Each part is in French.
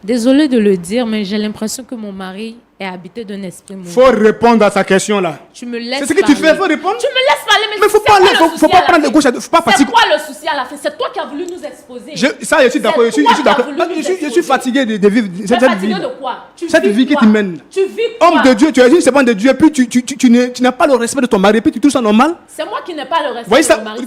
Désolée de le dire, mais j'ai l'impression que mon mari est habité d'un esprit mauvais. Faut répondre à sa question là. Tu me laisses C'est ce que tu fais, faut répondre. Tu me laisses parler, mais faut pas, faut pas prendre de gauche, faut pas C'est fatiguer. quoi le souci à la fin? C'est toi qui as voulu nous exposer. Ça, je suis d'accord, je suis d'accord. Je suis fatigué de vivre cette vie. De quoi? Cette vie que tu mènes. Tu vis quoi? Homme de Dieu, tu es une servante de Dieu, et puis tu n'as pas le respect de ton mari, et puis tu trouves ça normal. C'est moi qui n'ai pas le respect Voyez de ça, mon mari.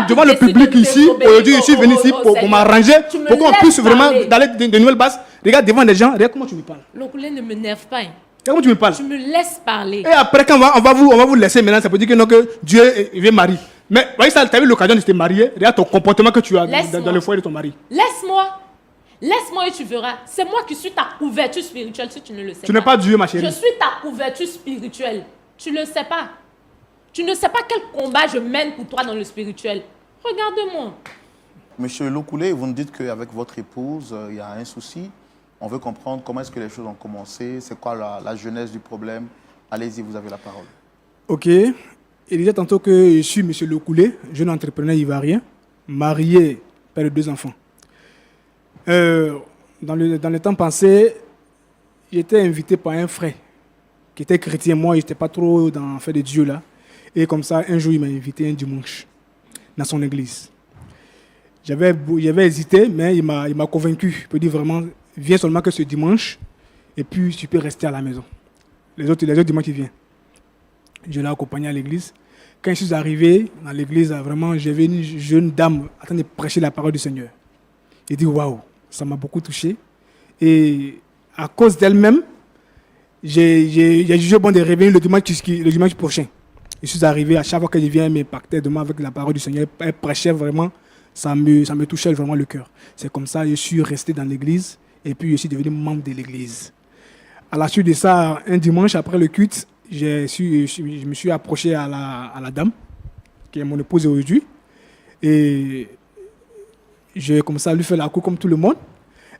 devant le public ici, aujourd'hui, je suis venu ici pour m'arranger, pour qu'on puisse vraiment d'aller de nouvelles bases. Regarde devant les gens, regarde comment tu me parles. L'oncle ne m'énerve pas. Comment tu me parles? Tu me laisses parler. Et après, quand on va vous laisser maintenant, ça peut dire que, non, que Dieu veut marier. Mais voyez ça, tu as eu l'occasion de te marier, regarde ton comportement que tu as dans le foyer de ton mari. Laisse-moi et tu verras. C'est moi qui suis ta couverture spirituelle si tu ne le sais pas. Tu n'es pas Dieu, ma chérie. Je suis ta couverture spirituelle. Tu ne le sais pas. Tu ne sais pas quel combat je mène pour toi dans le spirituel. Regarde-moi. Monsieur Lokoulé, vous nous dites qu'avec votre épouse, il y a un souci. On veut comprendre comment est-ce que les choses ont commencé, c'est quoi la genèse du problème. Allez-y, vous avez la parole. Ok. Il disait tantôt que je suis Monsieur Lokoulé, jeune entrepreneur ivoirien, marié, père de 2 enfants. Dans le temps passé, j'étais invité par un frère qui était chrétien. Moi, je n'étais pas trop dans le fait de Dieu là. Et comme ça, un jour, il m'a invité un dimanche dans son église. J'avais hésité, mais il m'a convaincu. Il peut dire vraiment, viens seulement que ce dimanche, et puis tu peux rester à la maison. Les autres dimanches, tu viens. Je l'ai accompagné à l'église. Quand je suis arrivé dans l'église, vraiment, j'ai vu une jeune dame en train de prêcher la parole du Seigneur. J'ai dit, waouh, ça m'a beaucoup touché. Et à cause d'elle-même, j'ai jugé bon de revenir le dimanche prochain. Je suis arrivé, à chaque fois que je viens, elle m'impactait de moi avec la parole du Seigneur. Elle prêchait vraiment, ça me touchait vraiment le cœur. C'est comme ça que je suis resté dans l'église et puis je suis devenu membre de l'église. À la suite de ça, un dimanche après le culte, je me suis approché à la dame, qui est mon épouse aujourd'hui. Et j'ai commencé à lui faire la cour comme tout le monde.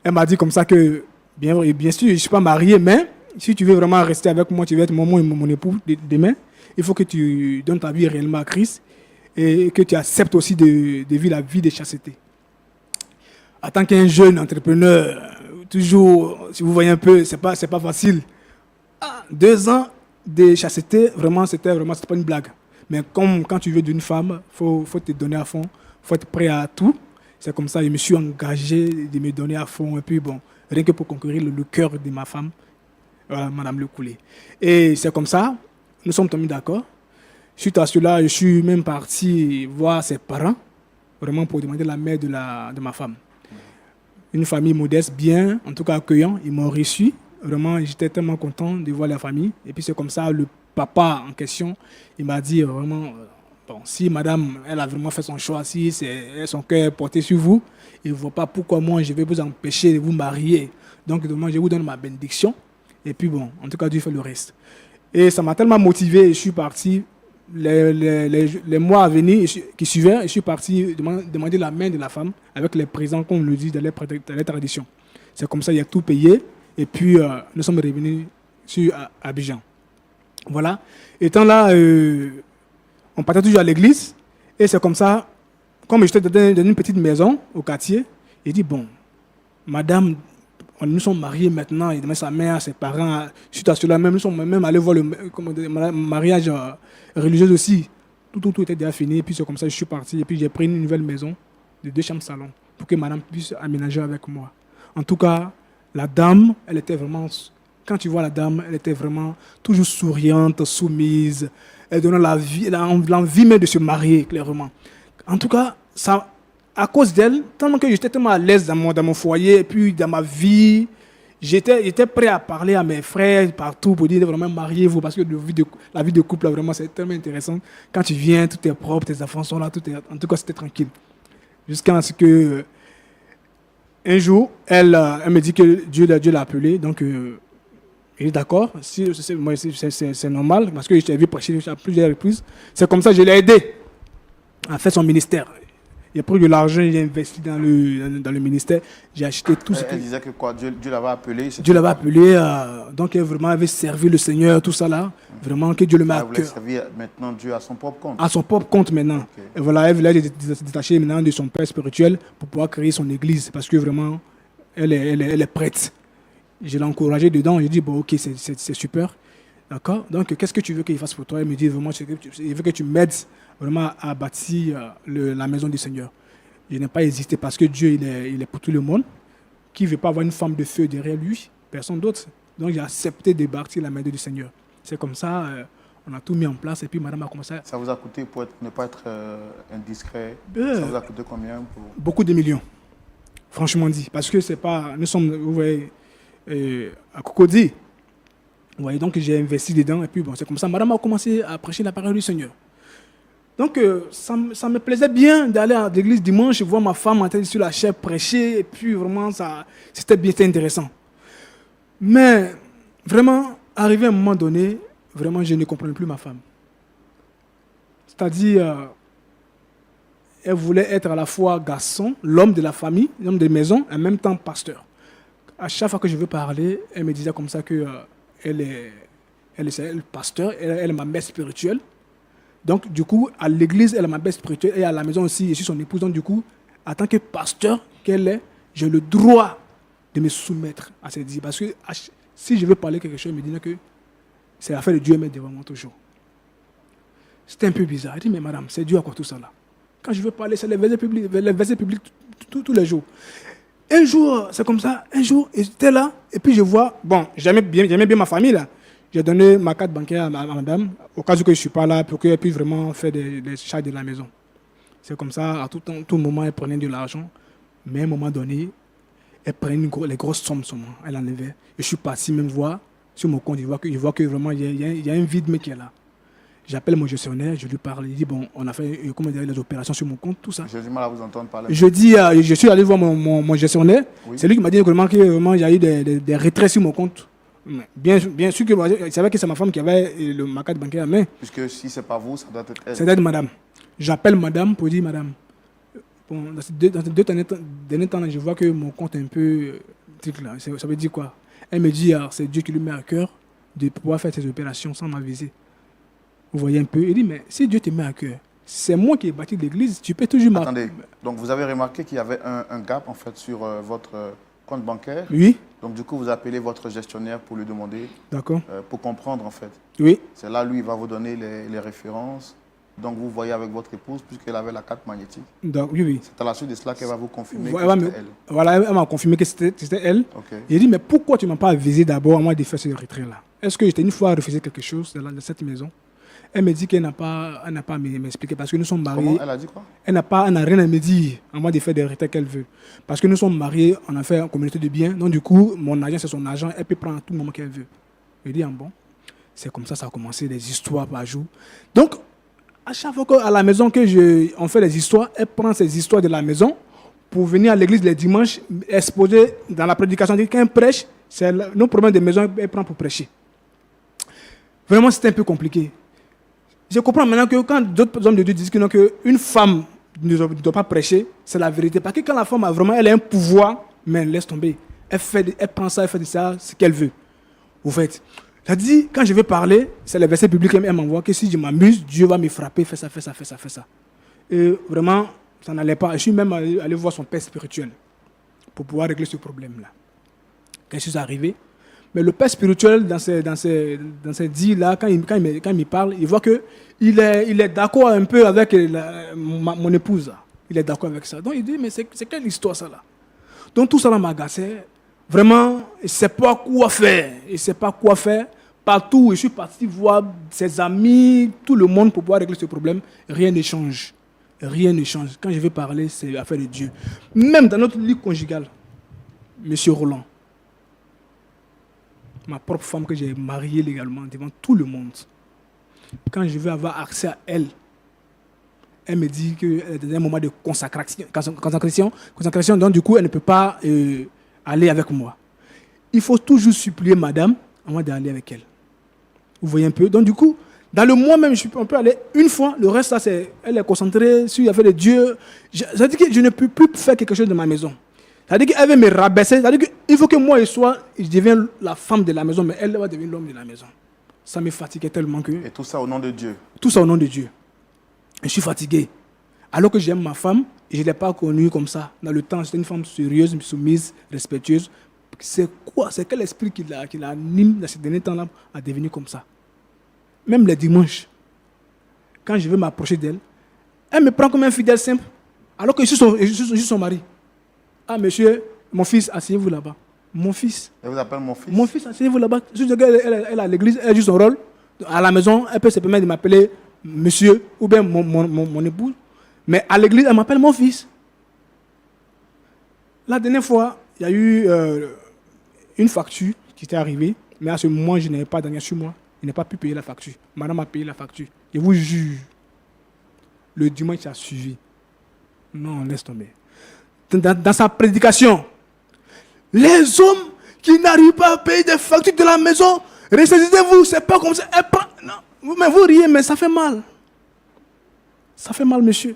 Elle m'a dit comme ça que, bien sûr, je ne suis pas marié, mais si tu veux vraiment rester avec moi, tu veux être mon époux demain, il faut que tu donnes ta vie réellement à Christ et que tu acceptes aussi de vivre la vie de chasteté. En tant qu'un jeune entrepreneur, toujours, si vous voyez un peu, c'est pas facile. 2 ans de chasteté, vraiment, c'était pas une blague. Mais comme quand tu veux d'une femme, faut te donner à fond, faut être prêt à tout. C'est comme ça que je me suis engagé de me donner à fond. Et puis bon, rien que pour conquérir le cœur de ma femme, voilà, Madame Lokoulé. Et c'est comme ça, nous sommes tombés d'accord. Suite à cela, je suis même parti voir ses parents, vraiment pour demander la main de ma femme. Une famille modeste, bien, en tout cas accueillant. Ils m'ont reçu. Vraiment, j'étais tellement content de voir la famille. Et puis c'est comme ça, le papa en question, il m'a dit vraiment, bon, si madame, elle a vraiment fait son choix, si son cœur est porté sur vous, il ne voit pas pourquoi moi je vais vous empêcher de vous marier. Donc, moi, je vous donne ma bénédiction. Et puis bon, en tout cas, Dieu fait le reste. Et ça m'a tellement motivé, je suis parti. Les mois à venir qui suivaient, je suis parti demander la main de la femme avec les présents, comme on le dit dans les traditions. C'est comme ça, il y a tout payé. Et puis, nous sommes revenus sur Abidjan. Voilà. Étant là, on partait toujours à l'église. Et c'est comme ça, comme j'étais dans une petite maison au quartier, j'ai dit, bon, madame, nous sommes mariés maintenant, il demande sa mère, ses parents, suite à cela même, nous sommes même allés voir le mariage religieux aussi. Tout était déjà fini, et puis c'est comme ça que je suis parti, et puis j'ai pris une nouvelle maison de 2 chambres salon pour que madame puisse aménager avec moi. En tout cas, la dame, elle était vraiment, quand tu vois la dame, elle était vraiment toujours souriante, soumise, elle donnait l'envie même de se marier, clairement. En tout cas, ça, à cause d'elle, tellement que j'étais tellement à l'aise dans mon foyer, et puis dans ma vie, j'étais prêt à parler à mes frères partout pour dire vraiment mariez-vous, parce que la vie de couple, vraiment, c'est tellement intéressant. Quand tu viens, tout est propre, tes enfants sont là, en tout cas, c'était tranquille. Jusqu'à ce que, un jour, elle me dit que Dieu l'a appelé, donc il est d'accord, c'est normal, parce que je t'ai vu prêcher à plusieurs reprises. C'est comme ça que je l'ai aidé à faire son ministère. Il a pris de l'argent, il a investi dans le ministère. J'ai acheté tout ce que... Elle disait que quoi, Dieu l'avait appelé. Dieu l'avait appelé, donc elle vraiment avait servi le Seigneur, tout ça là. Vraiment que Dieu le met à cœur. Elle voulait servir maintenant Dieu à son propre compte. À son propre compte maintenant. Okay. Et voilà, elle voulait se détacher maintenant de son père spirituel pour pouvoir créer son église. Parce que vraiment, elle est prête. Je l'ai encouragée dedans. Je dis, bon, ok, c'est super. D'accord. Donc, qu'est-ce que tu veux qu'il fasse pour toi? Elle me dit, vraiment, je veux que tu m'aides vraiment à bâtir la maison du Seigneur. Je n'ai pas hésité parce que Dieu, il est pour tout le monde. Qui ne veut pas avoir une femme de feu derrière lui? Personne d'autre. Donc, j'ai accepté de bâtir la maison du Seigneur. C'est comme ça, on a tout mis en place et puis madame a commencé à... Ça vous a coûté, pour ne pas être indiscret, ça vous a coûté combien Beaucoup de millions, franchement dit. Parce que c'est pas... Nous sommes, vous voyez, à Cocody. Vous voyez, donc j'ai investi dedans et puis bon, c'est comme ça. Madame a commencé à prêcher la parole du Seigneur. Donc, ça me plaisait bien d'aller à l'église dimanche, voir ma femme en tête sur la chair prêcher, et puis vraiment, c'était bien intéressant. Mais, vraiment, arrivé à un moment donné, vraiment, je ne comprenais plus ma femme. C'est-à-dire, elle voulait être à la fois garçon, l'homme de la famille, l'homme de maison, et en même temps pasteur. À chaque fois que je veux parler, elle me disait comme ça que elle est pasteur, elle est ma mère spirituelle. Donc, du coup, à l'église, elle est ma mère spirituelle et à la maison aussi, je suis son épouse. Donc, du coup, en tant que pasteur qu'elle est, j'ai le droit de me soumettre à ses dires. Parce que si je veux parler quelque chose, elle me dit que c'est l'affaire de Dieu, mais devant moi toujours. C'était un peu bizarre. Elle dit, mais madame, c'est Dieu à quoi tout ça là? Quand je veux parler, c'est les versets publics tous les jours. Un jour, c'est comme ça, un jour, j'étais là, et puis je vois, bon, j'aimais bien ma famille là. J'ai donné ma carte bancaire à madame, au cas où je ne suis pas là, pour qu'elle puisse vraiment faire des charges de la maison. C'est comme ça, à tout moment, elle prenait de l'argent, mais à un moment donné, elle prenait les grosses sommes sur moi, elle enlevait. Et je suis parti même voir sur mon compte, je vois que vraiment, il y a un vide, mais qui est là. J'appelle mon gestionnaire, je lui parle, il dit, bon, on a fait les opérations sur mon compte, tout ça. J'ai du mal à vous entendre parler. Je dis, je suis allé voir mon gestionnaire, oui. C'est lui qui m'a dit que vraiment, il y a eu des retraits sur mon compte. Bien sûr que je savais que c'est ma femme qui avait ma carte bancaire à main. Puisque si ce n'est pas vous, ça doit être elle. Ça doit être madame. J'appelle madame pour dire, madame, bon, dans ces deux derniers temps, je vois que mon compte est un peu... Là. Ça veut dire quoi? Elle me dit, c'est Dieu qui lui met à cœur de pouvoir faire ces opérations sans m'aviser. Vous voyez un peu? Il dit, mais si Dieu te met à cœur, c'est moi qui ai bâti l'église, tu peux toujours... Attendez, donc vous avez remarqué qu'il y avait un gap en fait sur votre compte bancaire? Oui. Donc du coup, vous appelez votre gestionnaire pour lui demander, pour comprendre en fait. Oui. C'est là, lui, il va vous donner les références. Donc vous voyez avec votre épouse, puisqu'elle avait la carte magnétique. Donc, oui. C'est à la suite de cela qu'elle va vous confirmer que c'était elle. Voilà, elle m'a confirmé que c'était elle. Okay. Il dit, mais pourquoi tu ne m'as pas avisé d'abord à moi de faire ce retrait-là? Est-ce que j'étais une fois refusé quelque chose dans cette maison? Elle me dit qu'elle n'a pas à m'expliquer parce que nous sommes mariés. Comment? Elle a dit quoi? Elle n'a rien à me dire à moi de faire des retraits qu'elle veut. Parce que nous sommes mariés, on a fait une communauté de biens. Donc du coup, mon argent, c'est son argent. Elle peut prendre à tout moment qu'elle veut. Je dis, bon, c'est comme ça a commencé, des histoires par jour. Donc, à chaque fois qu'à la maison on fait des histoires, elle prend ces histoires de la maison pour venir à l'église les dimanches, exposer dans la prédication. Quand elle prêche, c'est nos problèmes de maison, elle prend pour prêcher. Vraiment, c'était un peu compliqué. Je comprends maintenant que quand d'autres hommes de Dieu disent qu'une femme ne doit pas prêcher, c'est la vérité. Parce que quand la femme elle a un pouvoir, mais laisse tomber. Elle prend ça, elle fait de ça ce qu'elle veut. Vous faites. Ça dit, quand je veux parler, c'est le verset biblique qu'elle m'envoie que si je m'amuse, Dieu va me frapper, fais ça. Et vraiment, ça n'allait pas. Je suis même allé voir son père spirituel pour pouvoir régler ce problème-là. Quand je suis arrivé, mais le père spirituel, dans ces dits-là, quand il me parle, il voit qu'il est d'accord un peu avec mon épouse. Il est d'accord avec ça. Donc il dit, mais c'est quelle histoire ça là? Donc tout ça là m'agaçait. Vraiment, il ne sait pas quoi faire. Il ne sait pas quoi faire. Partout où je suis parti voir ses amis, tout le monde pour pouvoir régler ce problème, rien ne change. Rien ne change. Quand je veux parler, c'est l'affaire de Dieu. Même dans notre lit conjugal, M. Roland, ma propre femme que j'ai mariée légalement devant tout le monde, quand je veux avoir accès à elle, elle me dit qu'elle est dans un moment de consacration, donc du coup elle ne peut pas aller avec moi. Il faut toujours supplier madame avant d'aller avec elle. Vous voyez un peu? Donc du coup, dans le mois même, on peut aller une fois, le reste, elle est concentrée sur l'affaire de Dieu. Ça dit que je ne peux plus faire quelque chose de ma maison. Ça veut dire qu'elle veut me rabaisser. Ça veut dire qu'il faut que moi, je devienne la femme de la maison, mais elle va devenir l'homme de la maison. Ça me fatiguait tellement que... Et tout ça au nom de Dieu. Tout ça au nom de Dieu. Je suis fatigué. Alors que j'aime ma femme, et je ne l'ai pas connue comme ça. Dans le temps, c'était une femme sérieuse, soumise, respectueuse. C'est quoi? C'est quel esprit qui l'anime dans ces derniers temps-là à devenir comme ça? Même les dimanches, quand je veux m'approcher d'elle, elle me prend comme un fidèle simple. Alors que je suis son mari. Ah, monsieur, mon fils, asseyez-vous là-bas. Mon fils. Elle vous appelle mon fils? Mon fils, asseyez-vous là-bas. Elle a l'église, elle joue son rôle. À la maison, elle peut se permettre de m'appeler monsieur ou bien mon épouse. Mais à l'église, elle m'appelle mon fils. La dernière fois, il y a eu une facture qui était arrivée. Mais à ce moment, je n'avais pas d'argent sur moi. Je n'ai pas pu payer la facture. Madame a payé la facture. Je vous jure, le dimanche qui a suivi. Non, laisse tomber. Dans sa prédication, les hommes qui n'arrivent pas à payer des factures de la maison, ressaisissez-vous, c'est pas comme ça. Non, mais vous riez, mais ça fait mal. Ça fait mal, monsieur.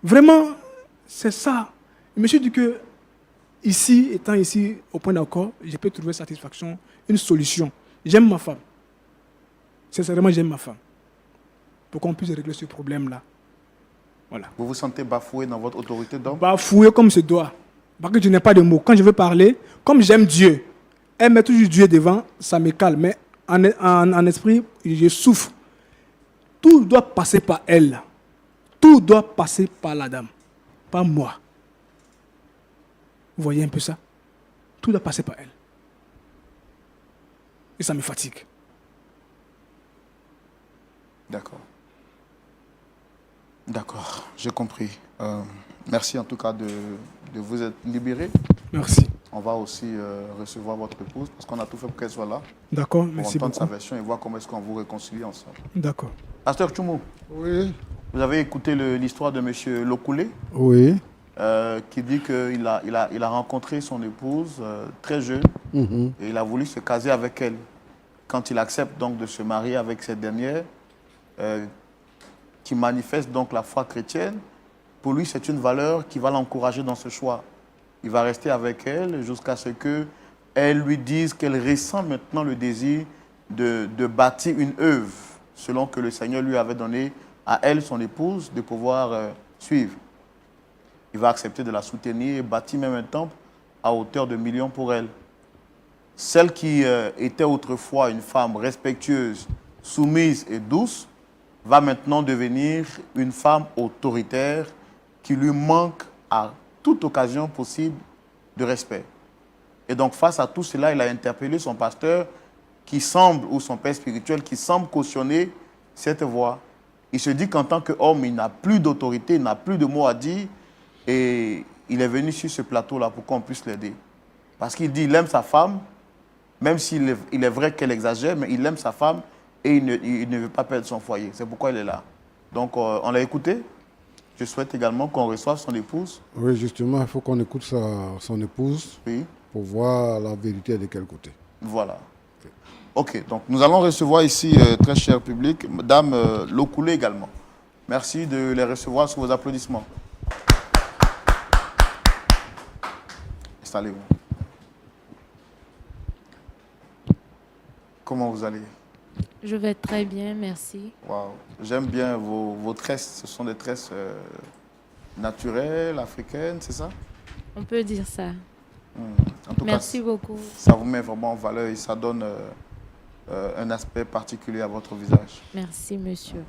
Vraiment, c'est ça. Monsieur dit que, ici, étant ici au point d'accord, je peux trouver satisfaction, une solution. J'aime ma femme. Sincèrement, j'aime ma femme. Pour qu'on puisse régler ce problème-là. Voilà. Vous vous sentez bafoué dans votre autorité d'homme? Bafoué comme se doit. Parce que je n'ai pas de mots. Quand je veux parler, comme j'aime Dieu, elle met toujours Dieu devant, ça me calme. Mais en esprit, je souffre. Tout doit passer par elle. Tout doit passer par la dame. Pas moi. Vous voyez un peu ça? Tout doit passer par elle. Et ça me fatigue. D'accord. D'accord, j'ai compris. Merci en tout cas de vous être libéré. Merci. On va aussi recevoir votre épouse parce qu'on a tout fait pour qu'elle soit là. D'accord, pour merci entendre beaucoup. sa version et voir comment est-ce qu'on vous réconcilie ensemble. D'accord. Pasteur Tchoumou, Oui. vous avez écouté l'histoire de M. Lokoulé Oui. qui dit qu'il a rencontré son épouse très jeune et il a voulu se caser avec elle. Quand il accepte donc de se marier avec cette dernière, qui manifeste donc la foi chrétienne, pour lui c'est une valeur qui va l'encourager dans ce choix. Il va rester avec elle jusqu'à ce qu'elle lui dise qu'elle ressent maintenant le désir de bâtir une œuvre, selon que le Seigneur lui avait donné à elle, son épouse, de pouvoir suivre. Il va accepter de la soutenir et bâtir même un temple à hauteur de millions pour elle. Celle qui était autrefois une femme respectueuse, soumise et douce, va maintenant devenir une femme autoritaire qui lui manque à toute occasion possible de respect. Et donc face à tout cela, il a interpellé son pasteur qui semble, ou son père spirituel, qui semble cautionner cette voie. Il se dit qu'en tant qu'homme, il n'a plus d'autorité, il n'a plus de mots à dire et il est venu sur ce plateau-là pour qu'on puisse l'aider. Parce qu'il dit qu'il aime sa femme, même s'il est vrai qu'elle exagère, mais il aime sa femme et il ne veut pas perdre son foyer. C'est pourquoi il est là. Donc, on l'a écouté. Je souhaite également qu'on reçoive son épouse. Oui, justement, il faut qu'on écoute son épouse Oui. pour voir la vérité de quel côté. Voilà. OK, donc nous allons recevoir ici, très cher public, Madame Lokoulé également. Merci de les recevoir sous vos applaudissements. Installez-vous. Comment vous allez? Je vais très bien, merci. Wow. J'aime bien vos tresses. Ce sont des tresses naturelles, africaines, c'est ça? On peut dire ça. En tout Merci cas, beaucoup. ça vous met vraiment en valeur et ça donne un aspect particulier à votre visage. Merci, monsieur.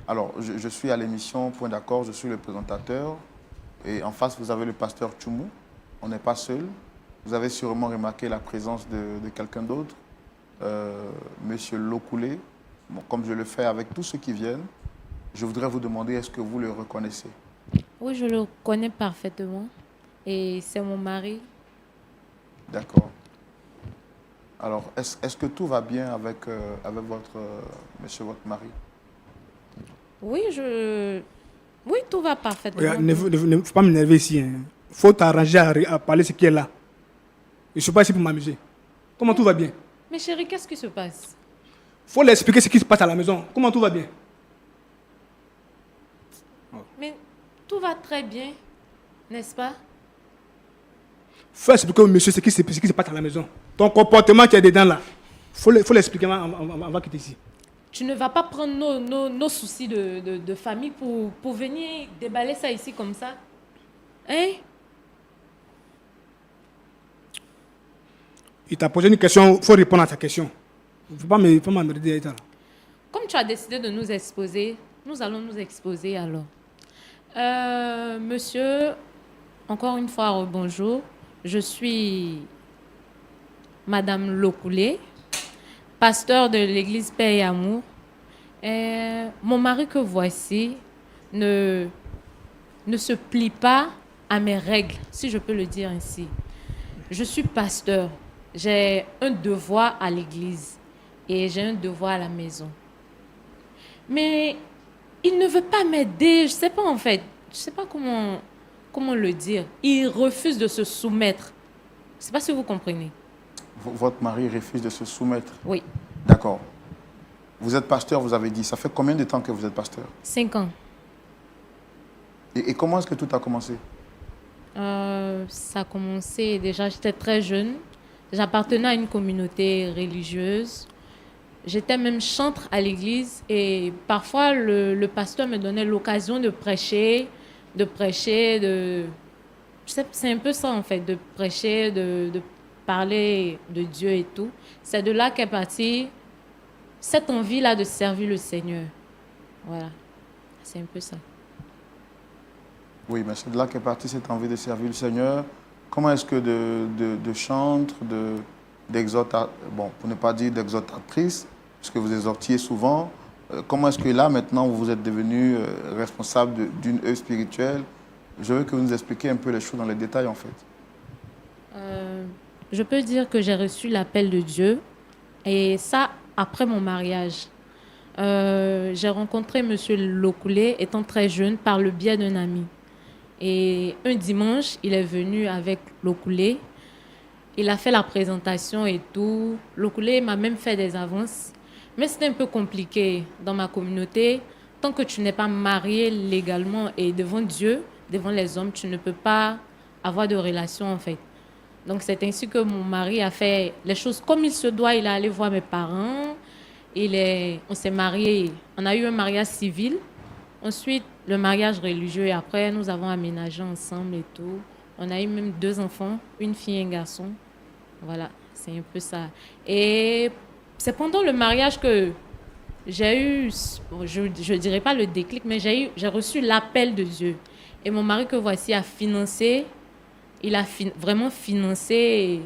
Alors, je suis à l'émission Point d'accord, je suis le présentateur. Et en face, vous avez le pasteur Tchoumou. On n'est pas seul. Vous avez sûrement remarqué la présence de quelqu'un d'autre. Monsieur Lokoulé, bon, comme je le fais avec tous ceux qui viennent, je voudrais vous demander, est-ce que vous le reconnaissez? Oui, je le connais parfaitement. Et c'est mon mari. D'accord. Alors, est-ce que tout va bien avec monsieur, votre mari? Oui, oui, tout va parfaitement. Regarde, ne faut pas m'énerver ici. Il faut t'arranger à parler ce qui est là. Je ne suis pas ici pour m'amuser. Comment tout va bien? Mais chérie, qu'est-ce qui se passe? Il faut l'expliquer ce qui se passe à la maison. Comment tout va bien? Mais tout va très bien, n'est-ce pas? Il faut expliquer au monsieur ce qui se passe à la maison. Ton comportement qui est dedans là. Il faut l'expliquer avant de quitter ici. Tu ne vas pas prendre nos soucis de famille pour venir déballer ça ici comme ça. Hein? Il t'a posé une question, il faut répondre à ta question. Il ne faut pas m'emmerder, Aïta. Comme tu as décidé de nous exposer, nous allons nous exposer alors. Monsieur, encore une fois, bonjour. Je suis Madame Lokoulé, pasteur de l'église Paix et Amour. Mon mari que voici ne se plie pas à mes règles, si je peux le dire ainsi. Je suis pasteur. J'ai un devoir à l'église et j'ai un devoir à la maison. Mais il ne veut pas m'aider, je ne sais pas en fait. Je ne sais pas comment le dire. Il refuse de se soumettre. Je ne sais pas si vous comprenez. Votre mari refuse de se soumettre? Oui. D'accord. Vous êtes pasteur, vous avez dit. Ça fait combien de temps que vous êtes pasteur? 5 ans. Et comment est-ce que tout a commencé? Ça a commencé déjà, j'étais très jeune. J'appartenais à une communauté religieuse. J'étais même chantre à l'église et parfois le pasteur me donnait l'occasion de prêcher, c'est un peu ça en fait, de prêcher, de parler de Dieu et tout. C'est de là qu'est partie cette envie-là de servir le Seigneur. Voilà, c'est un peu ça. Oui, mais c'est de là qu'est partie cette envie de servir le Seigneur. Comment est-ce que de chantre, bon, pour ne pas dire d'exhortatrice, puisque vous exhortiez souvent, comment est-ce que là, maintenant, vous êtes devenu responsable d'une œuvre spirituelle? Je veux que vous nous expliquiez un peu les choses dans les détails, en fait. Je peux dire que j'ai reçu l'appel de Dieu, et ça, après mon mariage. J'ai rencontré M. Lokoulé, étant très jeune, par le biais d'un ami. Et un dimanche, il est venu avec Lokoulé. Il a fait la présentation et tout. Lokoulé m'a même fait des avances. Mais c'était un peu compliqué dans ma communauté. Tant que tu n'es pas marié légalement et devant Dieu, devant les hommes, tu ne peux pas avoir de relation en fait. Donc c'est ainsi que mon mari a fait les choses comme il se doit. Il est allé voir mes parents. On s'est mariés. On a eu un mariage civil. Ensuite, le mariage religieux. Et après, nous avons aménagé ensemble et tout. On a eu même 2 enfants, une fille et un garçon. Voilà, c'est un peu ça. Et c'est pendant le mariage que j'ai eu, je ne dirais pas le déclic, mais j'ai reçu l'appel de Dieu. Et mon mari que voici a financé, il a vraiment financé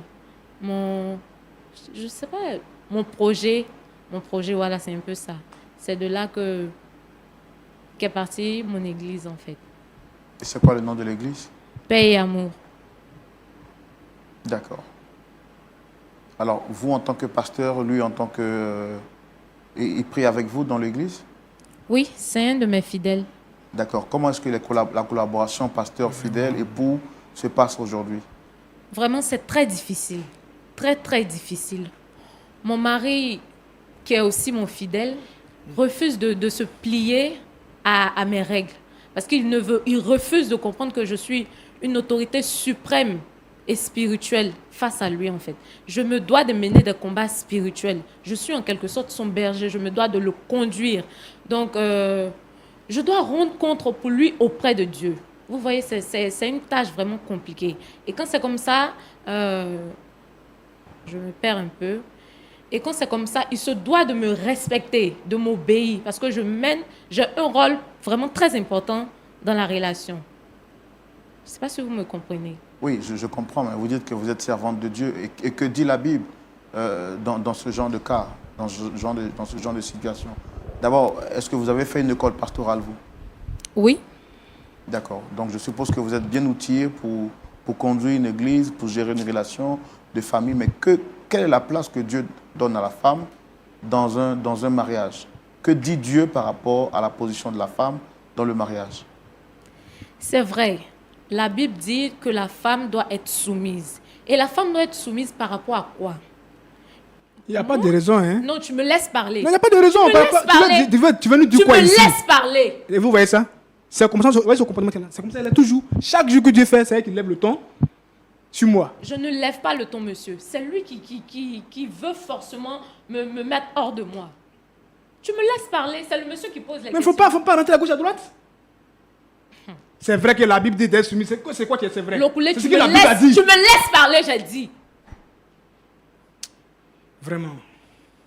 je sais pas, mon projet, voilà, c'est un peu ça. C'est de là qu'est partie mon église, en fait. Et c'est quoi le nom de l'église? Paix et Amour. D'accord. Alors, vous, en tant que pasteur, lui, en tant que... il prie avec vous dans l'église? Oui, c'est un de mes fidèles. D'accord. Comment est-ce que la collaboration pasteur-fidèle, époux, se passe aujourd'hui? Vraiment, c'est très difficile. Très, très difficile. Mon mari, qui est aussi mon fidèle, refuse de se plier à mes règles. Parce qu'il refuse de comprendre que je suis une autorité suprême et spirituelle face à lui, en fait. Je me dois de mener des combats spirituels. Je suis en quelque sorte son berger. Je me dois de le conduire. Donc, je dois rendre compte pour lui auprès de Dieu. Vous voyez, c'est une tâche vraiment compliquée. Et quand c'est comme ça, je me perds un peu. Et quand c'est comme ça, il se doit de me respecter, de m'obéir, parce que j'ai un rôle vraiment très important dans la relation. Je ne sais pas si vous me comprenez. Oui, je comprends, mais vous dites que vous êtes servante de Dieu. Et que dit la Bible dans ce genre de cas, dans ce genre de situation? D'abord, est-ce que vous avez fait une école pastorale, vous? Oui. D'accord. Donc, je suppose que vous êtes bien outillé pour conduire une église, pour gérer une relation de famille. Mais quelle est la place que Dieu donne à la femme dans un mariage? Que dit Dieu par rapport à la position de la femme dans le mariage? C'est vrai. La Bible dit que la femme doit être soumise. Et la femme doit être soumise par rapport à quoi? Il n'y a pas de raison, hein? Non, tu me laisses parler. Non, il n'y a pas de raison. Tu veux nous dire quoi ici? Tu me laisses parler. Et vous voyez ça? C'est comme ça, voyez ce comportement qu'elle a. C'est comme ça, elle est toujours. Chaque jour que Dieu fait, c'est elle qui lève le ton sur moi. Je ne lève pas le ton, monsieur. C'est lui qui veut forcément me mettre hors de moi. Tu me laisses parler, c'est le monsieur qui pose les Mais il questions. ne faut pas rentrer à gauche à droite. C'est vrai que la Bible dit d'être soumis. C'est quoi qui est vrai? Lokoulé, C'est tu ce que me la Bible a laisses, dit. tu me laisses parler, j'ai dit. Vraiment.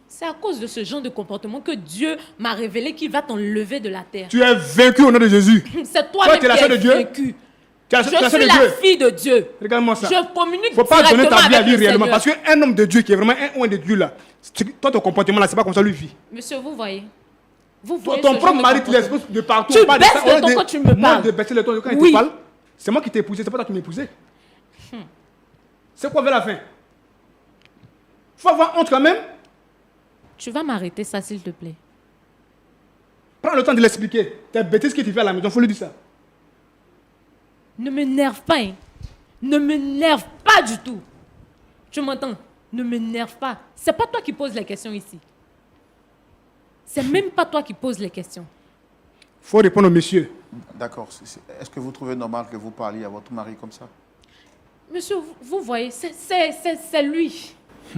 C'est à cause de ce genre de comportement que Dieu m'a révélé qu'il va t'enlever de la terre. Tu es vaincu au nom de Jésus. C'est Toi, toi-même tu es la qui sœur de es Dieu. vaincu. Tu es Je la sœur suis de la Dieu. fille de Dieu. Regarde-moi ça. Je communique Il ne faut pas donner directement ta vie à avec lui le réellement. Seigneur. Parce qu'un homme de Dieu qui est vraiment un oint de Dieu là, toi ton comportement là, c'est pas comme ça lui vit. Monsieur, vous voyez. Vous voyez Ton ce propre genre de mari te laisse comportement. de partout. Tu on parle de baisses ça, le on ton dit- quand tu me Moi, parles. de baisser le ton quand il Oui. te parle, c'est moi qui t'ai épousé, c'est pas toi qui m'as épousé. C'est quoi vers la fin? Faut avoir honte quand même. Tu vas m'arrêter ça, s'il te plaît. Prends le temps de l'expliquer. Tes bêtises que tu fais à la maison, faut lui dire ça. Ne m'énerve pas, hein. Ne m'énerve pas du tout. Tu m'entends? Ne m'énerve pas. C'est pas toi qui poses les questions ici. C'est même pas toi qui poses les questions. Faut répondre au monsieur. D'accord. Est-ce que vous trouvez normal que vous parliez à votre mari comme ça? Monsieur, vous voyez, c'est lui.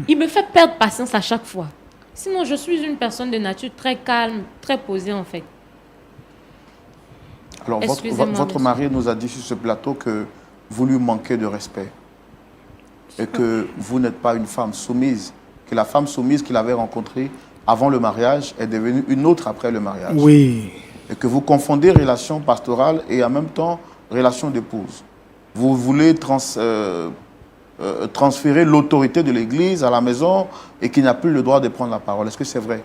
Il me fait perdre patience à chaque fois. Sinon, je suis une personne de nature très calme, très posée en fait. Alors, Excusez-moi, votre monsieur. mari nous a dit sur ce plateau que vous lui manquez de respect et que vous n'êtes pas une femme soumise, que la femme soumise qu'il avait rencontrée avant le mariage est devenue une autre après le mariage. Oui. Et que vous confondez relation pastorale et en même temps relation d'épouse. Vous voulez transférer l'autorité de l'Église à la maison et qu'il n'a plus le droit de prendre la parole. Est-ce que c'est vrai?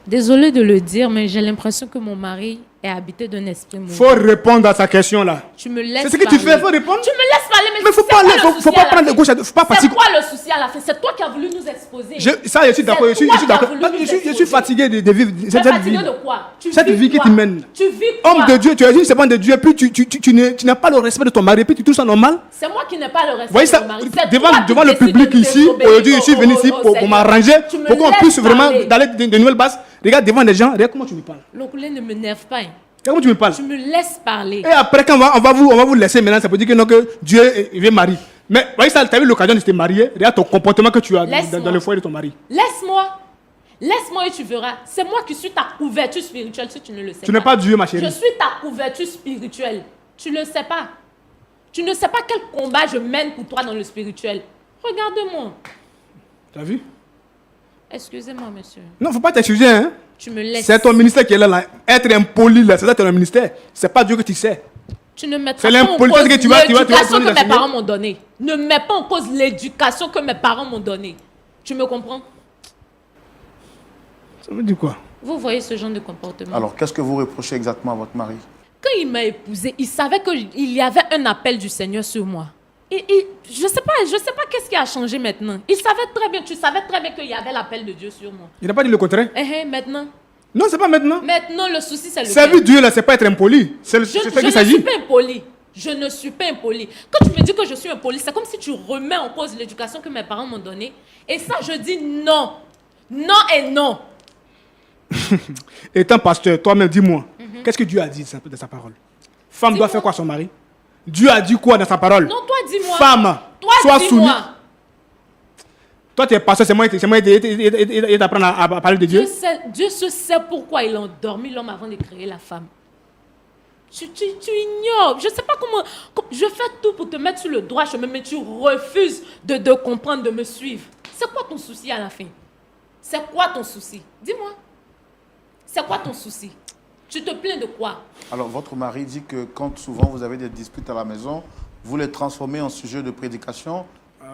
Désolée de le dire, mais j'ai l'impression que mon mari est habité d'un esprit mauvais. Faut répondre à sa question là. Tu me laisses C'est ce que tu parler. fais, faut répondre. Tu me laisses parler, mais Mais faut c'est pas quoi aller, le faut souci pas à la prendre de fin? gauche à droite, faut pas C'est partir. quoi le souci à la fin? C'est toi qui as voulu nous exposer. Ça, je suis d'accord, je suis toi qui as d'accord. voulu nous Je suis exposer. fatigué de vivre Tu es cette fatigué vie. de quoi? Cette vie que quoi? tu mènes. Tu vis quoi? Homme de Dieu, tu es une servante de Dieu, puis tu n'as pas le respect de ton mari, puis tu trouves ça normal. C'est moi qui n'ai pas le respect Vous voyez de ça, mon mari. C'est devant toi qui le décides public de ici, désobéir aujourd'hui, je suis venu ici au pour Seigneur. m'arranger, Tu me pour qu'on laisses puisse vraiment parler. d'aller de nouvelles bases. Regarde devant les gens, regarde comment tu me parles. Lokoulé, ne m'énerve pas. Hein. Regarde comment tu me parles. Tu me laisses parler. Et après, quand on va vous laisser maintenant, ça veut dire que, non, que Dieu veut marier. Mais vous voyez ça, tu as eu l'occasion de te marier, regarde ton comportement que tu as Laisse-moi. dans le foyer de ton mari. Laisse-moi. Laisse-moi et tu verras. C'est moi qui suis ta couverture spirituelle si tu ne le sais pas. Tu n'es pas Dieu, ma Je chérie. suis ta couverture spirituelle. Tu ne le sais pas. Tu ne sais pas quel combat je mène pour toi dans le spirituel. Regarde-moi. Tu as vu? Excusez-moi, monsieur. Non, faut pas t'excuser, hein. Tu me laisses. C'est ton ministère qui est là. Être impoli, là, c'est ça ton ministère. C'est pas Dieu que tu sais. Tu ne mettras C'est pas en l'impolitesse cause que tu vas l'éducation que mes enseigner. parents m'ont donnée. Ne mets pas en cause l'éducation que mes parents m'ont donnée. Tu me comprends? Ça veut dire quoi? Vous voyez ce genre de comportement. Alors, qu'est-ce que vous reprochez exactement à votre mari? Quand il m'a épousée, il savait qu'il y avait un appel du Seigneur sur moi. Je ne sais pas qu'est-ce qui a changé maintenant. Il savait très bien, tu savais très bien qu'il y avait l'appel de Dieu sur moi. Il n'a pas dit le contraire. Maintenant. Non, c'est pas maintenant. Maintenant, le souci, c'est le Servir Dieu, là, c'est pas être impoli. C'est Je ça ne qu'il suis s'agit. pas impoli. Je ne suis pas impoli. Quand tu me dis que je suis impoli, c'est comme si tu remets en cause l'éducation que mes parents m'ont donnée. Et ça, je dis non. Non et non. Étant pasteur, toi-même, dis-moi, qu'est-ce que Dieu a dit de sa parole? Femme doit Dis-moi. faire quoi à son mari? Dieu a dit quoi dans sa parole? Non, toi, dis-moi. Femme, Toi, sois dis-moi. soumise. Toi, tu es pasteur, c'est moi qui t'apprendre à parler de Dieu. Dieu se sait pourquoi il a endormi l'homme avant de créer la femme. Tu ignores. Je ne sais pas comment. Je fais tout pour te mettre sur le droit chemin, mais tu refuses de comprendre, de me suivre. C'est quoi ton souci à la fin? C'est quoi ton souci? Dis-moi. C'est quoi ton souci? Tu te plains de quoi? Alors, votre mari dit que quand souvent vous avez des disputes à la maison, vous les transformez en sujet de prédication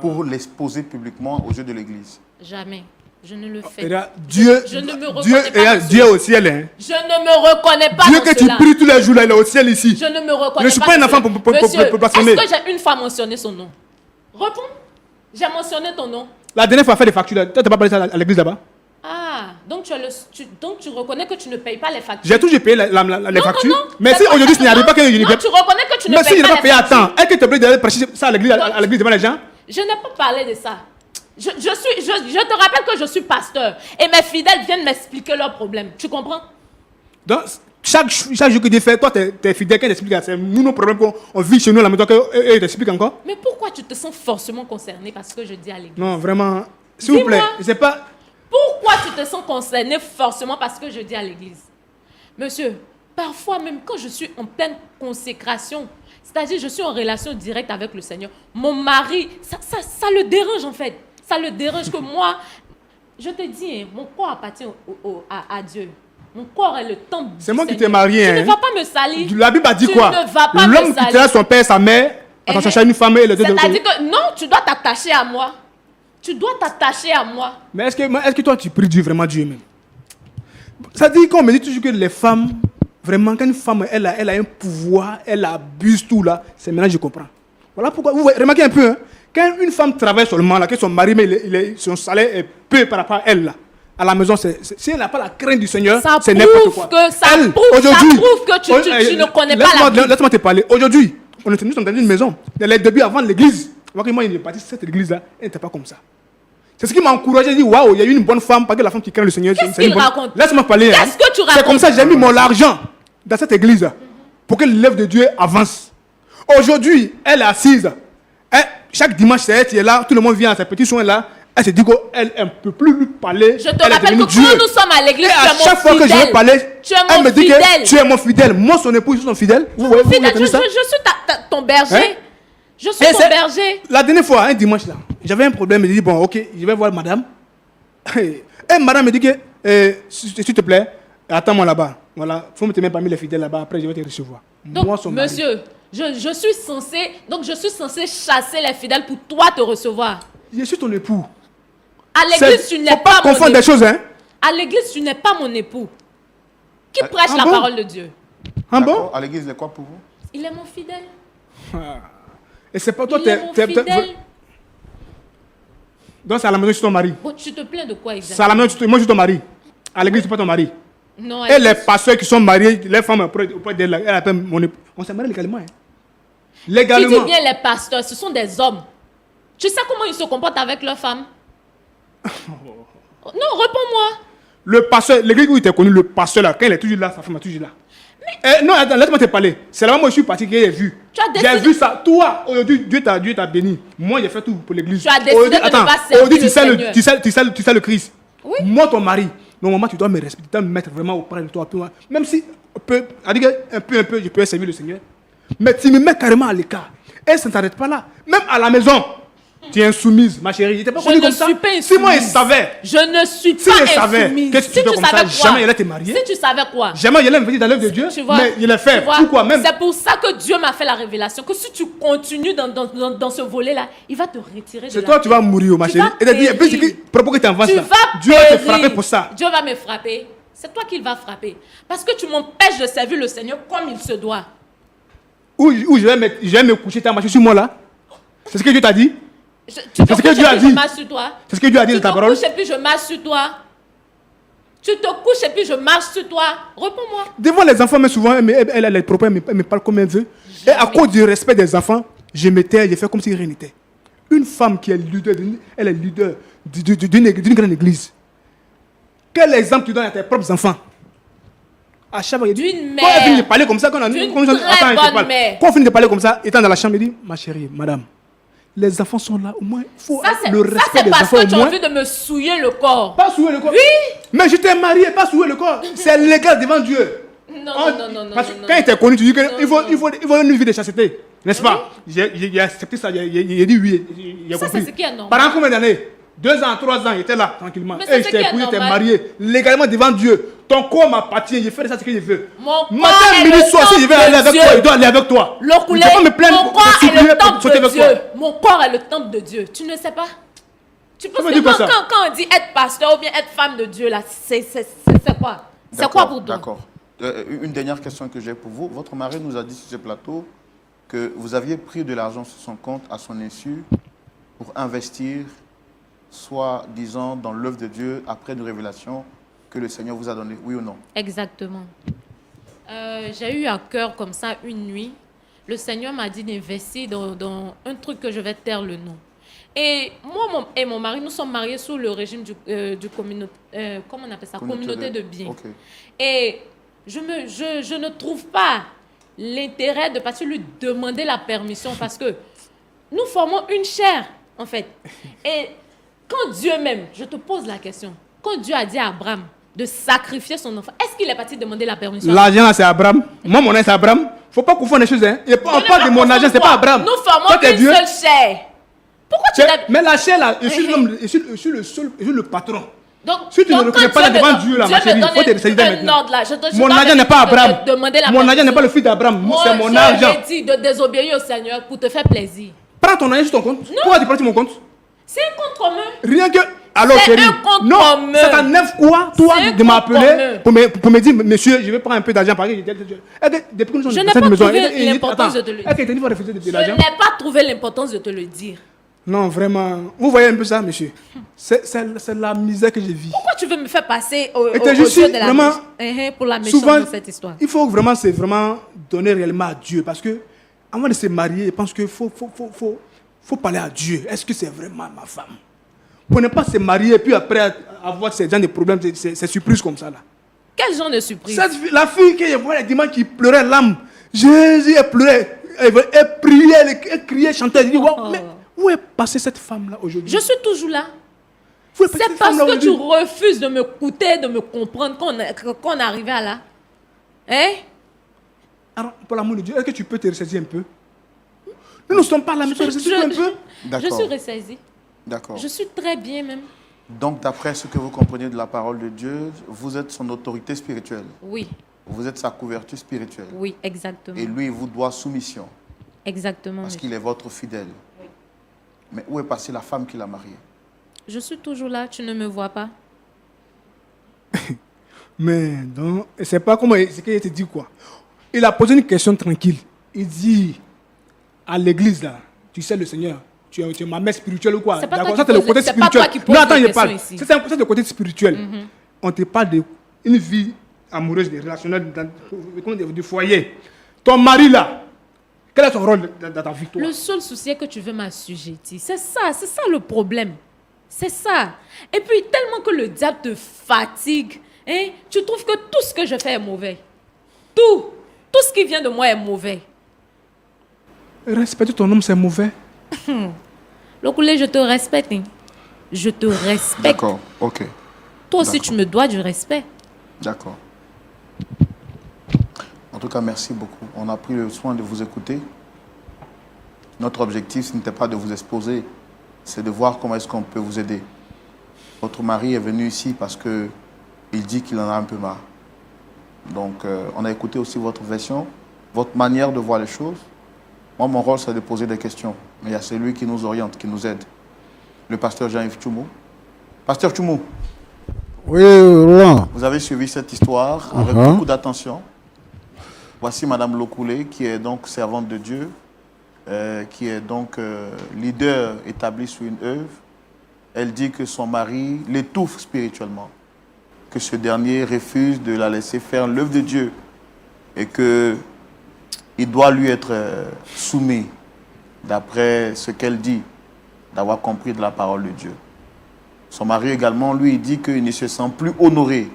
pour les poser publiquement aux yeux de l'Église. Jamais. Je ne le fais. Et là, Dieu, Je ne me reconnais Dieu, pas et là, dans Dieu est au ciel. Hein. Je ne me reconnais pas Dieu dans que tu cela. pries tous les jours, là, il est au ciel ici. Je ne me reconnais Je ne suis pas pas un dans enfant cela. pour Monsieur, blasphémer. est-ce que j'ai une fois mentionné son nom? Réponds. J'ai mentionné ton nom. La dernière fois, faire des factures, là, toi, tu n'as pas parlé ça à l'église là-bas? Ah, donc donc tu reconnais que tu ne payes pas les factures. J'ai toujours payé les Non, factures. non, non. Mais C'est si pas aujourd'hui, ça. ce n'y arrive pas que je Non, tu reconnais que tu ne mais si payes je n'ai pas pas les payé à factures. temps, est-ce que tu es obligé d'aller prêcher ça à l'église devant les gens? Je n'ai pas parlé de ça. Je te rappelle que je suis pasteur et mes fidèles viennent m'expliquer leurs problèmes. Tu comprends? Donc, chaque jour que tu fais, toi, tu es fidèle, quand tu expliques, c'est nous nos problèmes qu'on vit chez nous à la maison, qu'eux t'expliquent encore? Mais pourquoi tu te sens forcément concerné parce que je dis à l'église? Non, vraiment, s'il vous plaît, Dis-moi. je sais pas. Pourquoi tu te sens concerné forcément parce que je dis à l'église. Monsieur, parfois même quand je suis en pleine consécration, c'est-à-dire je suis en relation directe avec le Seigneur, mon mari, ça le dérange en fait. Ça le dérange que moi, je te dis, hein, mon corps appartient à Dieu. Mon corps est le temple du C'est moi qui Seigneur. t'ai marié. Tu hein. ne vas pas me salir. La Bible a dit Tu quoi? ne vas pas me L'homme qui salir. tient son père et sa mère, attends, chercher une femme et les deux de C'est-à-dire que non, tu dois t'attacher à moi. Tu dois t'attacher à moi. Mais est-ce que toi, tu pries Dieu, vraiment Dieu même? Ça dit qu'on me dit toujours que les femmes, vraiment, quand une femme, elle a un pouvoir, elle abuse tout là, c'est maintenant que je comprends. Voilà pourquoi, vous voyez, remarquez un peu, hein, quand une femme travaille seulement, là, que son mari, mais son salaire est peu par rapport à elle, là, à la maison, si elle n'a pas la crainte du Seigneur, Ça c'est n'importe prouve quoi. que ça Elle, prouve aujourd'hui, que tu ne connais pas la Bible. Laisse-moi te parler. Aujourd'hui, nous sommes dans une maison. Dans les débuts avant l'église, moi, il est parti cette église-là, elle n'était pas comme ça. C'est ce qui m'a encouragé, dit waouh, il y a eu une bonne femme, parce que la femme qui craint le Seigneur, Qu'est-ce c'est une qu'il bonne. raconte? Laisse-moi parler. Qu'est-ce que tu racontes? C'est comme ça que j'ai mis mon argent dans cette église pour que l'œuvre de Dieu avance. Aujourd'hui, elle est assise. Chaque dimanche, c'est elle qui est là, tout le monde vient à ses petits soins là. Elle se dit qu'elle ne peut plus lui parler. Je te Elle est rappelle devenue que Dieu. quand nous sommes à l'église, Et tu à es mon chaque fois que je fidèle. vais parler, Tu es elle mon me dit fidèle. que tu es mon fidèle. Moi, son époux, ils sont fidèles. Vous voyez, vous Fidèle, retenez ça? je suis ton berger. Hein? Je suis Et ton c'est- berger. La dernière fois, un dimanche là, j'avais un problème. Je dis bon, ok, je vais voir madame. Et madame me dit que, s'il te plaît, attends-moi là-bas. Voilà, faut me tenir parmi les fidèles là-bas. Après, je vais te recevoir. Donc, Moi, son mari. monsieur, je suis censé chasser les fidèles pour toi te recevoir. Je suis ton époux. À l'église, tu n'es Faut pas pas mon confondre époux. des choses, hein. À l'église, tu n'es pas mon époux. Qui prêche ah la bon? parole de Dieu? Ah D'accord. bon? À l'église, c'est quoi pour vous? Il est mon fidèle. Et c'est pas toi, Il est mon fidèle. Donc c'est à la maison, je suis ton mari. Bon, tu te plains de quoi C'est exactement? à la maison, moi je suis ton mari. À l'église, je suis pas ton mari. Non, Et les pasteurs qui sont mariés, les femmes auprès d'elle, elle appelle mon époux. On s'est marié légalement. Hein. tu Légalement. dis bien les pasteurs, ce sont des hommes. Tu sais comment ils se comportent avec leurs femmes? Non, réponds-moi. Le pasteur, l'église où il était connu, le pasteur là, quand il est toujours là, sa femme est toujours là. Non, attends, laisse-moi te parler. C'est là où moi je suis parti que j'ai vu. Tu as J'ai décidé- vu ça. Toi, aujourd'hui, Dieu t'a béni. Moi, j'ai fait tout pour l'église. Tu as décidé Aujourd'hui, de ne attends, pas servir aujourd'hui, le Seigneur. tu sais le Christ. Oui. Moi, ton mari, normalement, tu dois me respecter, tu dois me mettre vraiment auprès de toi. Même si, un peu, je peux servir le Seigneur. Mais tu me mets carrément à l'écart. Et ça ne s'arrête pas là. Même à la maison, tu es insoumise, ma chérie. Il n'était pas Je connu ne comme ça. suis pas Si moi, il insoumise. savait. Je ne suis Si pas je savais insoumise. que tu fais comme ça, savais jamais quoi? il allait te marier. Si tu savais quoi? Jamais il allait me venir dans l'œuvre de Dieu. Tu vois, Mais il l'a fait. tu vois, Pourquoi même? C'est pour ça que Dieu m'a fait la révélation que si tu continues dans ce volet-là, il va te retirer de C'est la toi, tu vas mourir, ma Tu chérie. vas Et t'as dit, un peu, c'est périr. que, propos que tu avances Tu là. vas Dieu va te périr. frapper pour ça. Dieu va me frapper. C'est toi qu'il va frapper. Parce que tu m'empêches de servir le Seigneur comme il se doit. Où je vais me coucher, t'as marché sur moi là. C'est ce que Dieu t'a dit. Tu te C'est ce que couches Dieu a et puis dit. je marche sur toi. C'est ce que Dieu a dit Tu de te ta parole. couches et puis je marche sur toi. Tu te couches et puis je marche sur toi. Réponds-moi. Devant les enfants, mais souvent, elle les propos, elle me parle comme elle veut. Et à cause du respect des enfants, je me tais, je fais comme si rien n'était. Une femme qui est leader, elle est leader d'une grande église. Quel exemple tu donnes à tes propres enfants? À chaque fois, D'une quand elle finit de mère. parler comme ça, quand D'une on très attends, bonne je te parle. mère. Quand on finit de parler comme ça, étant dans la chambre, il dit, ma chérie, madame, les enfants sont là, au moins, il faut Ça, le respect c'est des parce enfants que au tu as moins. envie de me souiller le corps. Pas souiller le corps. Oui. Mais je t'ai marié, pas souiller le corps. C'est légal devant Dieu. Non, On- non, non, non, Parce non, que non, quand non. il était connu, tu dis Non, qu'il faut une vie de chasteté. N'est-ce pas? J'ai accepté ça, j'ai dit oui. J'ai Ça, compris. c'est ce qui est normal. Pendant combien d'années? 2 ans, 3 ans, il était là, tranquillement. Mais c'est Et ce je t'ai qui est épousé, j'étais normal. marié, légalement devant Dieu. Ton corps m'appartient, je fais de ça ce que je veux. Mon corps Matin, est midi, le soir, si je vais temple aller de avec Dieu. toi, il doit aller avec toi. Le coulé, Je ne peux pas me plaindre mon pour corps est supplier le pour temple sauter de avec Dieu. toi. Mon corps est le temple de Dieu. Tu ne sais pas? Tu penses veut que dire quoi, ça? quand on dit être pasteur ou bien être femme de Dieu, là, c'est quoi? C'est quoi pour toi? D'accord. Une dernière question que j'ai pour vous. Votre mari nous a dit sur ce plateau que vous aviez pris de l'argent sur son compte à son insu pour investir, soit disant dans l'œuvre de Dieu après une révélation que le Seigneur vous a donnée. Oui ou non? Exactement. J'ai eu à cœur comme ça une nuit. Le Seigneur m'a dit d'investir dans un truc que je vais taire le nom. Et moi et mon mari, nous sommes mariés sous le régime du communauté, comment on appelle ça? Communauté de biens. Ok. Et je ne trouve pas l'intérêt de partir lui demander la permission parce que nous formons une chair, en fait. Et quand Dieu m'aime, je te pose la question, quand Dieu a dit à Abraham de sacrifier son enfant, est-ce qu'il est parti demander la permission? L'argent, là, c'est Abraham. Moi, mon nom, c'est Abraham. Faut pas confondre les choses. Hein. Et on parle de mon argent, c'est pas Abraham. Nous formons Toi, t'es une Dieu. seule chair. Pourquoi tu n'as... Mais la chair, là, je suis l'homme, je suis le seul, je suis le patron. Donc, Si tu ne reconnais pas devant Dieu, là, ma chérie, il faut te ressaisir maintenant. Mon argent n'est pas Abraham. Mon argent n'est pas le fils d'Abraham. C'est mon argent. Je t'ai dit de désobéir au Seigneur pour te faire plaisir. Prends ton argent sur ton compte. Pourquoi tu prends sur mon compte? C'est un compte commun. Rien que... Alors, C'est chérie, un compte non, commun. ça t'enlève quoi, toi, C'est un de m'appeler compte pour me dire, monsieur, je vais prendre un peu d'argent par exemple. Depuis que nous sommes Je dans n'ai cette pas maison, trouvé l'importance de te le dire. est-ce que tu vas refuser de Je l'argent? n'ai pas trouvé l'importance de te le dire. Non, vraiment. Vous voyez un peu ça, monsieur? C'est la misère que je vis. Pourquoi tu veux me faire passer au Et je jeu suis de la vraiment... pour la méchante Souvent, de cette histoire? il faut vraiment, c'est vraiment donner réellement à Dieu. Parce que, avant de se marier, je pense qu'il faut parler à Dieu. Est-ce que c'est vraiment ma femme? Pour ne pas se marier et puis après avoir ces genre de problèmes, c'est surprise comme ça là. Quel genre de surprise? La fille que je vois le dimanche qui pleurait l'âme, Jésus, elle pleurait, elle priait, elle criait, chantait. Elle dit, wow, mais où est passée cette femme là aujourd'hui? Je suis toujours là. Où est passée C'est cette parce femme-là que tu aujourd'hui? refuses de m'écouter, de me comprendre qu'on est arrivé à là. Hein? Alors, pour l'amour de Dieu, est-ce que tu peux te ressaisir un peu? Nous ne sommes pas là, mais tu ressaisir un peu. Je suis ressaisie. D'accord. Je suis très bien même. Donc, d'après ce que vous comprenez de la parole de Dieu, vous êtes son autorité spirituelle. Oui, Vous êtes sa couverture spirituelle. oui, exactement. Et lui, il vous doit soumission, Exactement. parce monsieur. qu'il est votre fidèle. Mais où est passée la femme qui l'a marié? Je suis toujours là, tu ne me vois pas. Mais donc, c'est pas comment ce qu'il te dit quoi. Il a posé une question tranquille. Il dit à l'église là, tu sais le Seigneur, tu es ma mère spirituelle ou quoi? C'est pas toi D'accord, qui ça c'est le poses- côté c'est pas spirituel. toi qui poses Non, attends, les je questions parle. ici. C'est le côté spirituel. On te parle d'une vie amoureuse, des relationnels, du foyer. Ton mari là, quel est son rôle dans ta vie toi? Le seul souci est que tu veux m'assujettir. C'est ça le problème. C'est ça. Et puis, tellement que le diable te fatigue, hein, tu trouves que tout ce que je fais est mauvais. Tout ce qui vient de moi est mauvais. Respecter ton homme, c'est mauvais. Lokoulé, je te respecte. Hein. Je te respecte. D'accord, ok. Toi aussi, D'accord. tu me dois du respect. D'accord. En tout cas, merci beaucoup. On a pris le soin de vous écouter. Notre objectif, ce n'était pas de vous exposer, c'est de voir comment est-ce qu'on peut vous aider. Votre mari est venu ici parce qu'il dit qu'il en a un peu marre. Donc, on a écouté aussi votre version, votre manière de voir les choses. Moi, mon rôle, c'est de poser des questions. Mais il y a celui qui nous oriente, qui nous aide. Le pasteur Jean-Yves Tchoumou. Pasteur Tchoumou, Oui, Roland. vous avez suivi cette histoire avec beaucoup d'attention. Voici Madame Lokoulé, qui est donc servante de Dieu, qui est donc leader établi sur une œuvre. Elle dit que son mari l'étouffe spirituellement, que ce dernier refuse de la laisser faire l'œuvre de Dieu et qu'il doit lui être soumis, d'après ce qu'elle dit, d'avoir compris de la parole de Dieu. Son mari également, lui, il dit qu'il ne se sent plus honoré,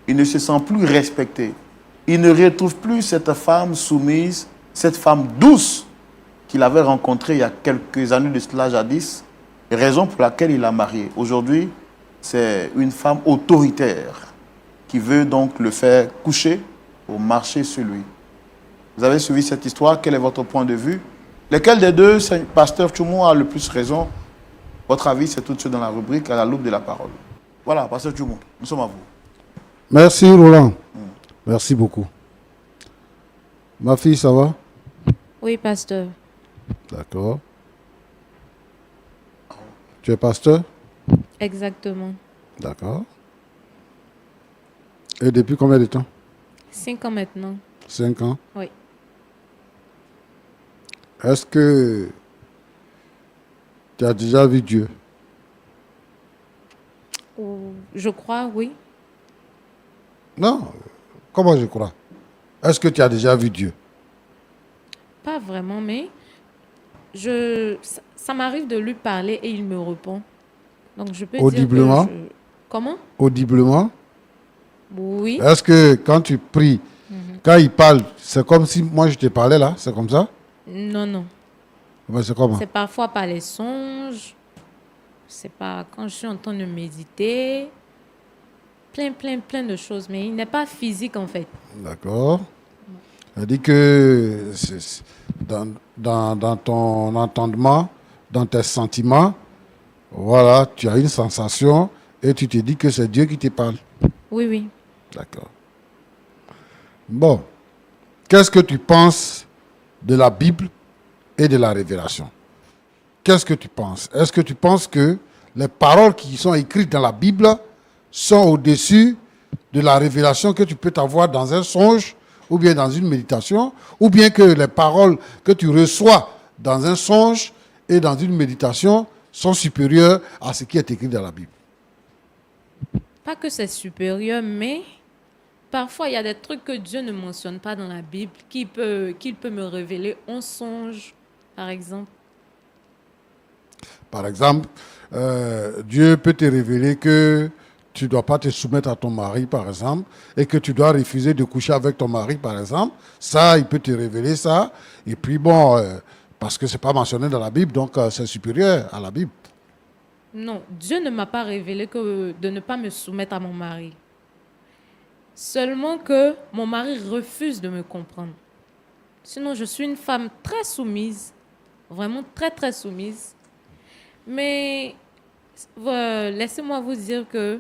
il ne se sent plus respecté. Il ne retrouve plus cette femme soumise, cette femme douce qu'il avait rencontrée il y a quelques années de cela jadis, raison pour laquelle il l'a mariée. Aujourd'hui, c'est une femme autoritaire qui veut donc le faire coucher pour marcher sur lui. Vous avez suivi cette histoire, quel est votre point de vue? Lequel des deux, pasteur Tchoumou, a le plus raison? Votre avis, c'est tout de suite dans la rubrique à la loupe de la parole. Voilà, pasteur Tchoumou, nous sommes à vous. Merci, Roland. Merci beaucoup. Ma fille, ça va? Oui, pasteur. D'accord. Tu es pasteur? Exactement. D'accord. Et depuis combien de temps? 5 ans maintenant. 5 ans. Oui. Est-ce que tu as déjà vu Dieu? Je crois, oui. Non. Comment je crois? Est-ce que tu as déjà vu Dieu? Pas vraiment, mais ça m'arrive de lui parler et il me répond. Donc je peux Audiblement? dire que Comment? Audiblement? Oui. Est-ce que quand tu pries, quand il parle, c'est comme si moi je te parlais là? C'est comme ça? Non, non. Mais c'est comment? C'est parfois par les songes. C'est pas quand je suis en train de méditer. plein de choses, mais il n'est pas physique en fait. D'accord. Elle dit que dans ton entendement, dans tes sentiments, voilà, tu as une sensation et tu te dis que c'est Dieu qui te parle. Oui, oui. D'accord. Bon. Qu'est-ce que tu penses de la Bible et de la révélation? Qu'est-ce que tu penses? Est-ce que tu penses que les paroles qui sont écrites dans la Bible sont au-dessus de la révélation que tu peux avoir dans un songe ou bien dans une méditation, ou bien que les paroles que tu reçois dans un songe et dans une méditation sont supérieures à ce qui est écrit dans la Bible? Pas que c'est supérieur, mais parfois il y a des trucs que Dieu ne mentionne pas dans la Bible qu'il peut me révéler en songe, par exemple. Par exemple, Dieu peut te révéler que tu ne dois pas te soumettre à ton mari, par exemple, et que tu dois refuser de coucher avec ton mari, par exemple. Ça, il peut te révéler ça. Et puis bon, parce que ce n'est pas mentionné dans la Bible, donc c'est supérieur à la Bible. Non, Dieu ne m'a pas révélé que de ne pas me soumettre à mon mari. Seulement que mon mari refuse de me comprendre. Sinon, je suis une femme très soumise, vraiment très soumise. Mais laissez-moi vous dire que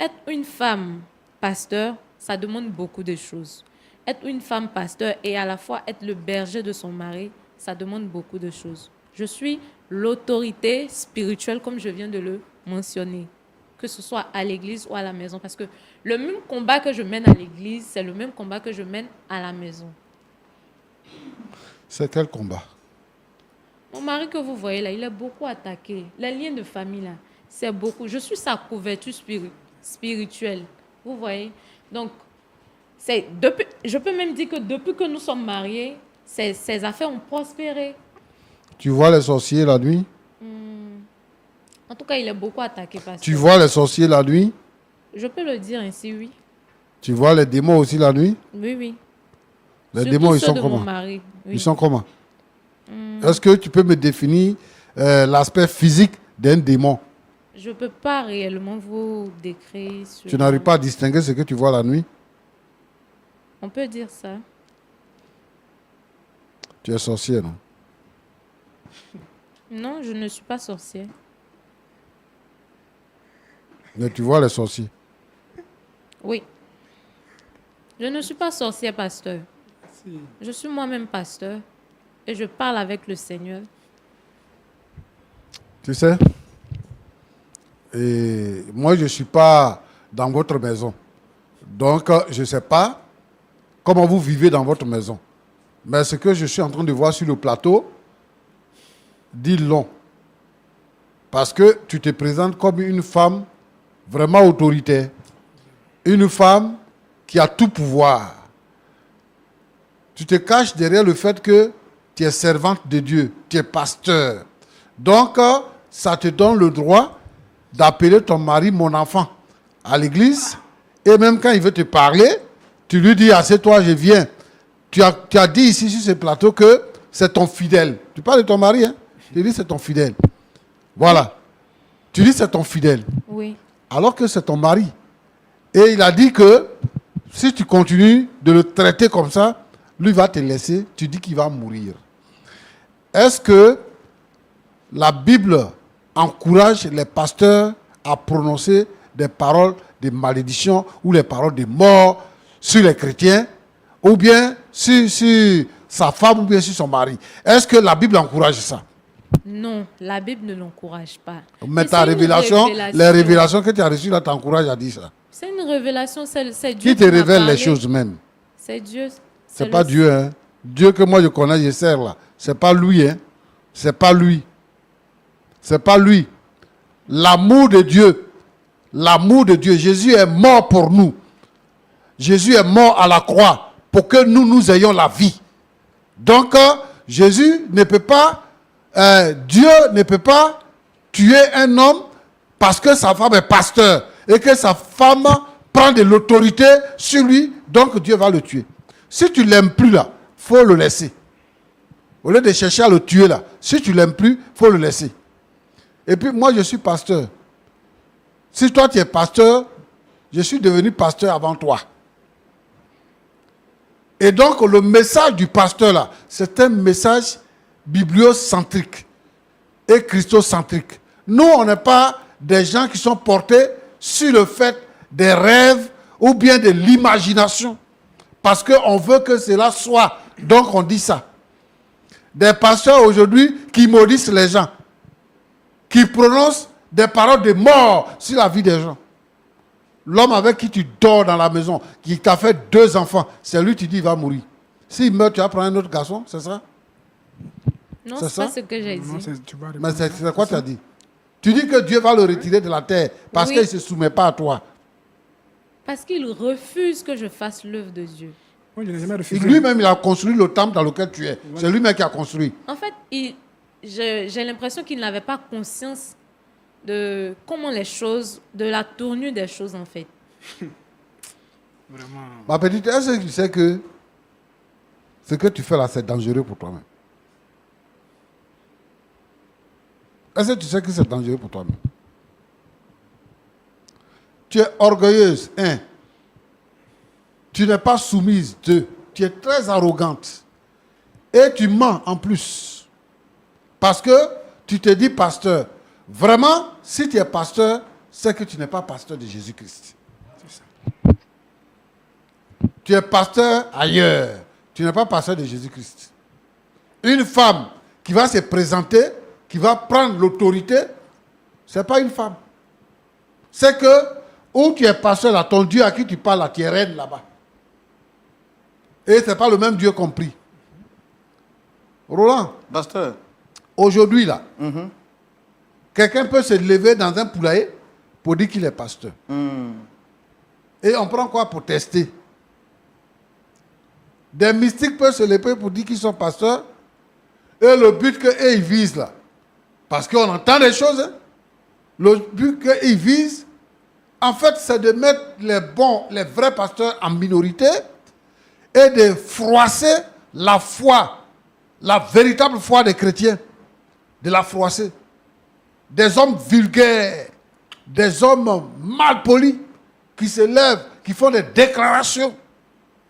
être une femme pasteur, ça demande beaucoup de choses. Être une femme pasteur et à la fois être le berger de son mari, ça demande beaucoup de choses. Je suis l'autorité spirituelle, comme je viens de le mentionner, que ce soit à l'église ou à la maison. Parce que le même combat que je mène à l'église, c'est le même combat que je mène à la maison. C'est quel combat? Mon mari que vous voyez là, il est beaucoup attaqué. Les liens de famille là, c'est beaucoup. Je suis sa couverture spirituelle. Vous voyez? Donc, je peux même dire que depuis que nous sommes mariés, ses affaires ont prospéré. Tu vois les sorciers la nuit? En tout cas, il est beaucoup attaqué. Tu vois les sorciers la nuit? Je peux le dire ainsi, oui. Tu vois les démons aussi la nuit? Oui, oui. Les Surtout démons, ils ceux sont de comment? mon mari, oui. Ils sont comment? Est-ce que tu peux me définir l'aspect physique d'un démon? Je ne peux pas réellement vous décrire. Tu n'arrives pas à distinguer ce que tu vois la nuit? On peut dire ça. Tu es sorcier, non? Non, je ne suis pas sorcière. Mais tu vois les sorciers? Oui. Je ne suis pas sorcière, pasteur. Je suis moi-même pasteur et je parle avec le Seigneur. Tu sais? Et moi, je ne suis pas dans votre maison. Donc, je ne sais pas comment vous vivez dans votre maison. Mais ce que je suis en train de voir sur le plateau, dit long. Parce que tu te présentes comme une femme vraiment autoritaire. Une femme qui a tout pouvoir. Tu te caches derrière le fait que tu es servante de Dieu, tu es pasteur. Donc, ça te donne le droit d'appeler ton mari mon enfant à l'église. Et même quand il veut te parler, tu lui dis, assieds-toi, je viens. Tu as dit ici sur ce plateau que c'est ton fidèle. Tu parles de ton mari, hein? Tu dis c'est ton fidèle. Voilà. Tu dis c'est ton fidèle. Oui. Alors que c'est ton mari. Et il a dit que si tu continues de le traiter comme ça, lui va te laisser, tu dis qu'il va mourir. Est-ce que la Bible encourage les pasteurs à prononcer des paroles de malédiction ou les paroles de mort sur les chrétiens, ou bien sur sa femme ou bien sur son mari? Est-ce que la Bible encourage ça? Non, la Bible ne l'encourage pas. Mais ta révélation, les révélations que tu as reçues là t'encouragent à dire ça. C'est une révélation, c'est Dieu Qui te m'a révèle parlé. les choses même? C'est Dieu. C'est pas Dieu, hein. Dieu que moi je connais, je sers là. C'est pas lui, hein. C'est pas lui. C'est pas lui. L'amour de Dieu. L'amour de Dieu. Jésus est mort pour nous. Jésus est mort à la croix pour que nous ayons la vie. Donc, Jésus ne peut pas, Dieu ne peut pas tuer un homme parce que sa femme est pasteur et que sa femme prend de l'autorité sur lui, donc Dieu va le tuer. Si tu ne l'aimes plus là, il faut le laisser. Au lieu de chercher à le tuer là, si tu ne l'aimes plus, il faut le laisser. Et puis moi je suis pasteur. Si toi tu es pasteur, je suis devenu pasteur avant toi. Et donc, le message du pasteur là, c'est un message bibliocentrique et christocentrique. Nous, on n'est pas des gens qui sont portés sur le fait des rêves ou bien de l'imagination. Parce qu'on veut que cela soit. Donc, on dit ça. Des pasteurs aujourd'hui qui maudissent les gens, qui prononcent des paroles de mort sur la vie des gens. L'homme avec qui tu dors dans la maison, qui t'a fait 2 enfants, c'est lui, tu dis, il va mourir. S'il meurt, tu vas prendre un autre garçon, c'est ça? Non, C'est c'est pas ça? ce que j'ai dit. Non, tu vas Mais répondre. c'est quoi tu as dit? Tu dis que Dieu va le retirer de la terre parce Oui. qu'il ne se soumet pas à toi. Parce qu'il refuse que je fasse l'œuvre de Dieu. Moi, je n'ai jamais Et refusé. lui-même, il a construit le temple dans lequel tu es. C'est lui-même qui a construit. En fait, j'ai l'impression qu'il n'avait pas conscience de comment les choses, de la tournure des choses en fait. Vraiment. Ma petite, est-ce que tu sais que ce que tu fais là, c'est dangereux pour toi-même? Est-ce que tu sais que c'est dangereux pour toi-même? Tu es orgueilleuse, 1. Tu n'es pas soumise, 2. Tu es très arrogante. Et tu mens en plus. Parce que tu te dis pasteur. Vraiment, si tu es pasteur, c'est que tu n'es pas pasteur de Jésus-Christ. Tu es pasteur ailleurs. Tu n'es pas pasteur de Jésus-Christ. Une femme qui va se présenter, qui va prendre l'autorité, ce n'est pas une femme. C'est que, où tu es pasteur là, ton Dieu à qui tu parles là, tu es reine là-bas. Et ce n'est pas le même Dieu qu'on prie. Roland, Pasteur, aujourd'hui là, quelqu'un peut se lever dans un poulailler pour dire qu'il est pasteur. Et on prend quoi pour tester? Des mystiques peuvent se lever pour dire qu'ils sont pasteurs. Et le but qu'eux ils visent là, parce qu'on entend des choses, hein, le but qu'ils visent, en fait, c'est de mettre les vrais pasteurs en minorité et de froisser la foi, la véritable foi des chrétiens, de la froisser. Des hommes vulgaires, des hommes mal polis, qui se lèvent, qui font des déclarations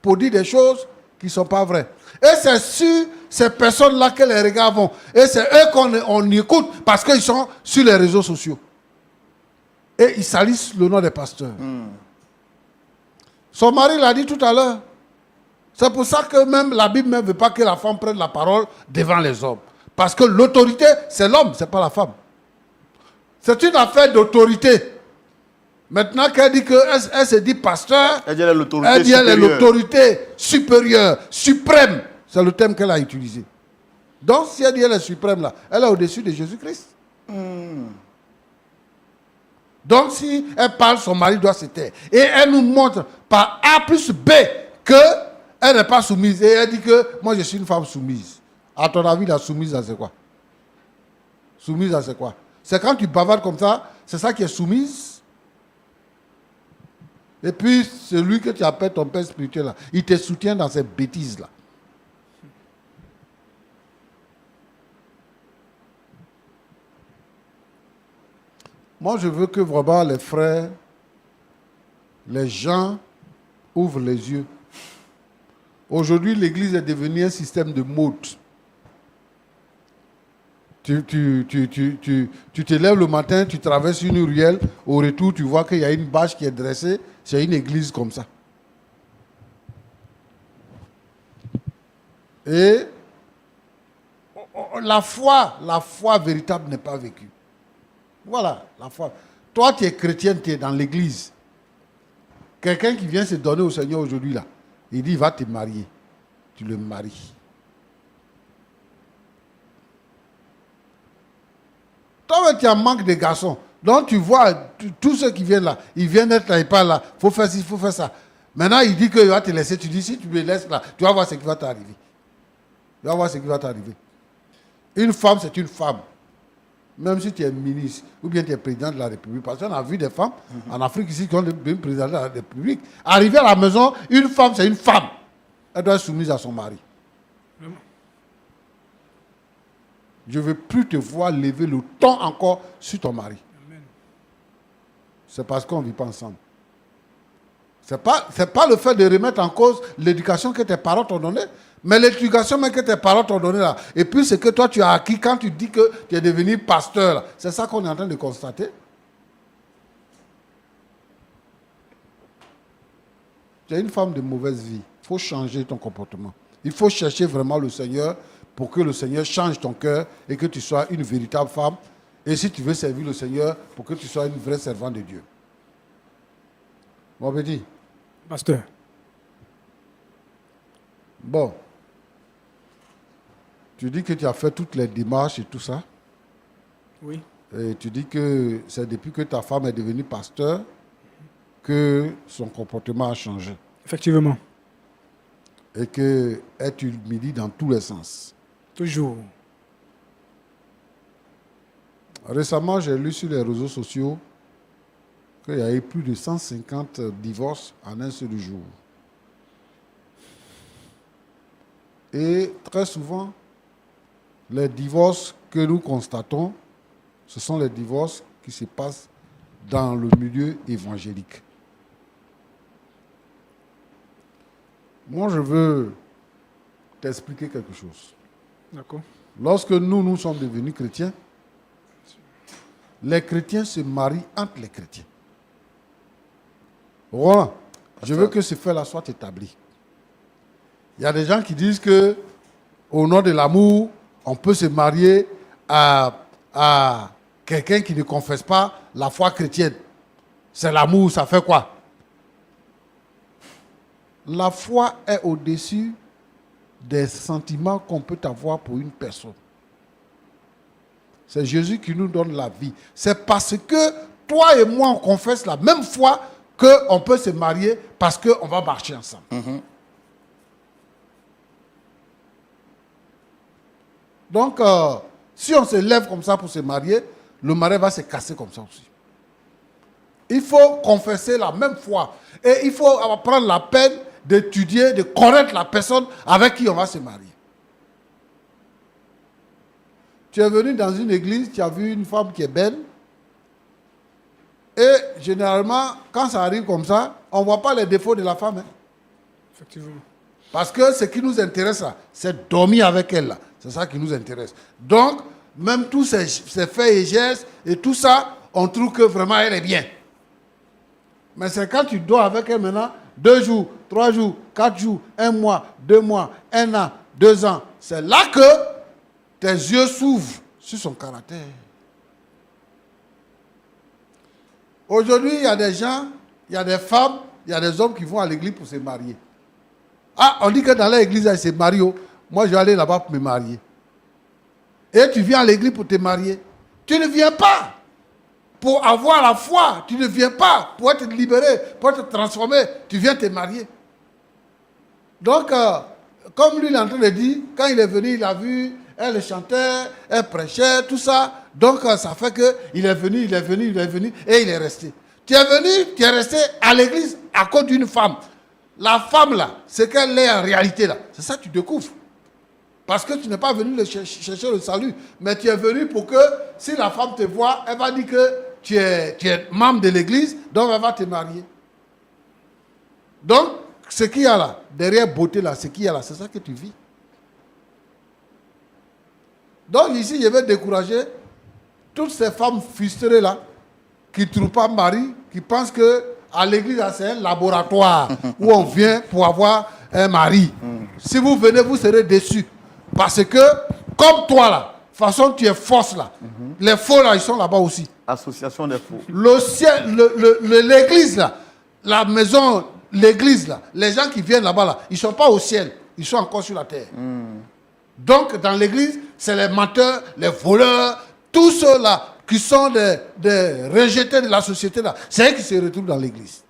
pour dire des choses qui ne sont pas vraies. Et c'est sur ces personnes-là que les regards vont. Et c'est eux qu'on écoute parce qu'ils sont sur les réseaux sociaux. Et ils salissent le nom des pasteurs. Son mari l'a dit tout à l'heure. C'est pour ça que même la Bible ne veut pas que la femme prenne la parole devant les hommes. Parce que l'autorité, c'est l'homme, ce n'est pas la femme. C'est une affaire d'autorité. Maintenant qu'elle dit qu'elle se dit pasteur, elle dit elle est l'autorité elle dit elle est supérieure. l'autorité supérieure, suprême. C'est le terme qu'elle a utilisé. Donc si elle dit elle est suprême là, elle est au-dessus de Jésus-Christ. Donc si elle parle, son mari doit se taire. Et elle nous montre par A plus B qu'elle n'est pas soumise. Et elle dit que moi je suis une femme soumise. À ton avis, la soumise à c'est quoi? Soumise à c'est quoi? C'est quand tu bavardes comme ça, c'est ça qui est soumise. Et puis, celui que tu appelles ton père spirituel, là, il te soutient dans ces bêtises-là. Moi, je veux que vraiment les frères, les gens ouvrent les yeux. Aujourd'hui, l'église est devenue un système de mode. Tu te lèves le matin, tu traverses une ruelle, au retour, tu vois qu'il y a une bâche qui est dressée, c'est une église comme ça. Et la foi véritable n'est pas vécue. Voilà, la foi. Toi, tu es chrétien, tu es dans l'église. Quelqu'un qui vient se donner au Seigneur aujourd'hui, là, il dit, va te marier. Tu le maries. Toi, tu as un manque de garçons. Donc, tu vois, tous ceux qui viennent là, ils viennent être là, ils parlent là, il faut faire ci, il faut faire ça. Maintenant, il dit qu'il va te laisser. Tu dis, si tu me laisses là, tu vas voir ce qui va t'arriver. Tu vas voir ce qui va t'arriver. Une femme, c'est une femme. Même si tu es ministre ou bien tu es président de la République. Parce qu'on a vu des femmes en Afrique ici qui ont devenu président de la République. Arriver à la maison, une femme, c'est une femme. Elle doit être soumise à son mari. Je ne veux plus te voir lever le ton encore sur ton mari. C'est parce qu'on ne vit pas ensemble. Ce n'est pas le fait de remettre en cause l'éducation que tes parents t'ont donnée, mais l'éducation même que tes parents t'ont donnée là. Et puis ce que toi tu as acquis quand tu dis que tu es devenu pasteur là. C'est ça qu'on est en train de constater. Tu es une femme de mauvaise vie. Il faut changer ton comportement. Il faut chercher vraiment le Seigneur pour que le Seigneur change ton cœur et que tu sois une véritable femme. Et si tu veux servir le Seigneur, pour que tu sois une vraie servante de Dieu. Mon petit. Pasteur. Bon. Tu dis que tu as fait toutes les démarches et tout ça. Oui. Et tu dis que c'est depuis que ta femme est devenue pasteur que son comportement a changé. Effectivement. Et qu'elle t'humilie dans tous les sens. Toujours. Récemment, j'ai lu sur les réseaux sociaux qu'il y a eu plus de 150 divorces en un seul jour. Et très souvent, les divorces que nous constatons, ce sont les divorces qui se passent dans le milieu évangélique. Moi, je veux t'expliquer quelque chose. D'accord. Lorsque nous sommes devenus chrétiens, les chrétiens se marient entre les chrétiens. Voilà. Je veux que ce fait-là soit établi. Il y a des gens qui disent que, au nom de l'amour, on peut se marier à quelqu'un qui ne confesse pas la foi chrétienne. C'est l'amour, ça fait quoi? La foi est au-dessus des sentiments qu'on peut avoir pour une personne. C'est Jésus qui nous donne la vie. C'est parce que toi et moi, on confesse la même foi qu'on peut se marier parce qu'on va marcher ensemble. Donc, si on se lève comme ça pour se marier, le mariage va se casser comme ça aussi. Il faut confesser la même foi. Et il faut prendre la peine d'étudier, de connaître la personne avec qui on va se marier. Tu es venu dans une église, tu as vu une femme qui est belle. Et généralement, quand ça arrive comme ça, on ne voit pas les défauts de la femme. Hein. Effectivement. Parce que ce qui nous intéresse, là, c'est dormir avec elle. Là. C'est ça qui nous intéresse. Donc, même tous ces faits et gestes et tout ça, on trouve que vraiment elle est bien. Mais c'est quand tu dors avec elle maintenant, 2 jours, 3 jours, 4 jours, 1 mois, 2 mois, 1 an, 2 ans. C'est là que tes yeux s'ouvrent sur son caractère. Aujourd'hui, il y a des gens, il y a des femmes, il y a des hommes qui vont à l'église pour se marier. Ah, on dit que dans l'église, ils se marient. Moi, je vais aller là-bas pour me marier. Et tu viens à l'église pour te marier. Tu ne viens pas pour avoir la foi. Tu ne viens pas pour être libéré, pour être transformé. Tu viens te marier. Donc, comme lui, il est en train de dire, quand il est venu, il a vu, elle chantait, elle prêchait, tout ça. Donc, ça fait qu'il est venu, et il est resté. Tu es venu, tu es resté à l'église à cause d'une femme. La femme, là, c'est qu'elle est en réalité, là. C'est ça que tu découvres. Parce que tu n'es pas venu chercher le salut, mais tu es venu pour que, si la femme te voit, elle va dire que tu es membre de l'église, donc elle va te marier. Donc, ce qu'il y a là, derrière beauté là, ce qu'il y a là, c'est ça que tu vis. Donc ici, je vais décourager toutes ces femmes frustrées là, qui ne trouvent pas mari, qui pensent que à l'église, c'est un laboratoire où on vient pour avoir un mari. Si vous venez, vous serez déçus. Parce que, comme toi là, de toute façon, tu es fausse là. Les faux là, ils sont là-bas aussi. Association des faux. Le ciel, l'église là, la maison, l'église là, les gens qui viennent là-bas là, ils ne sont pas au ciel, ils sont encore sur la terre. Donc, dans l'église, c'est les menteurs, les voleurs, tous ceux-là qui sont des rejetés de la société là, c'est eux qui se retrouvent dans l'église.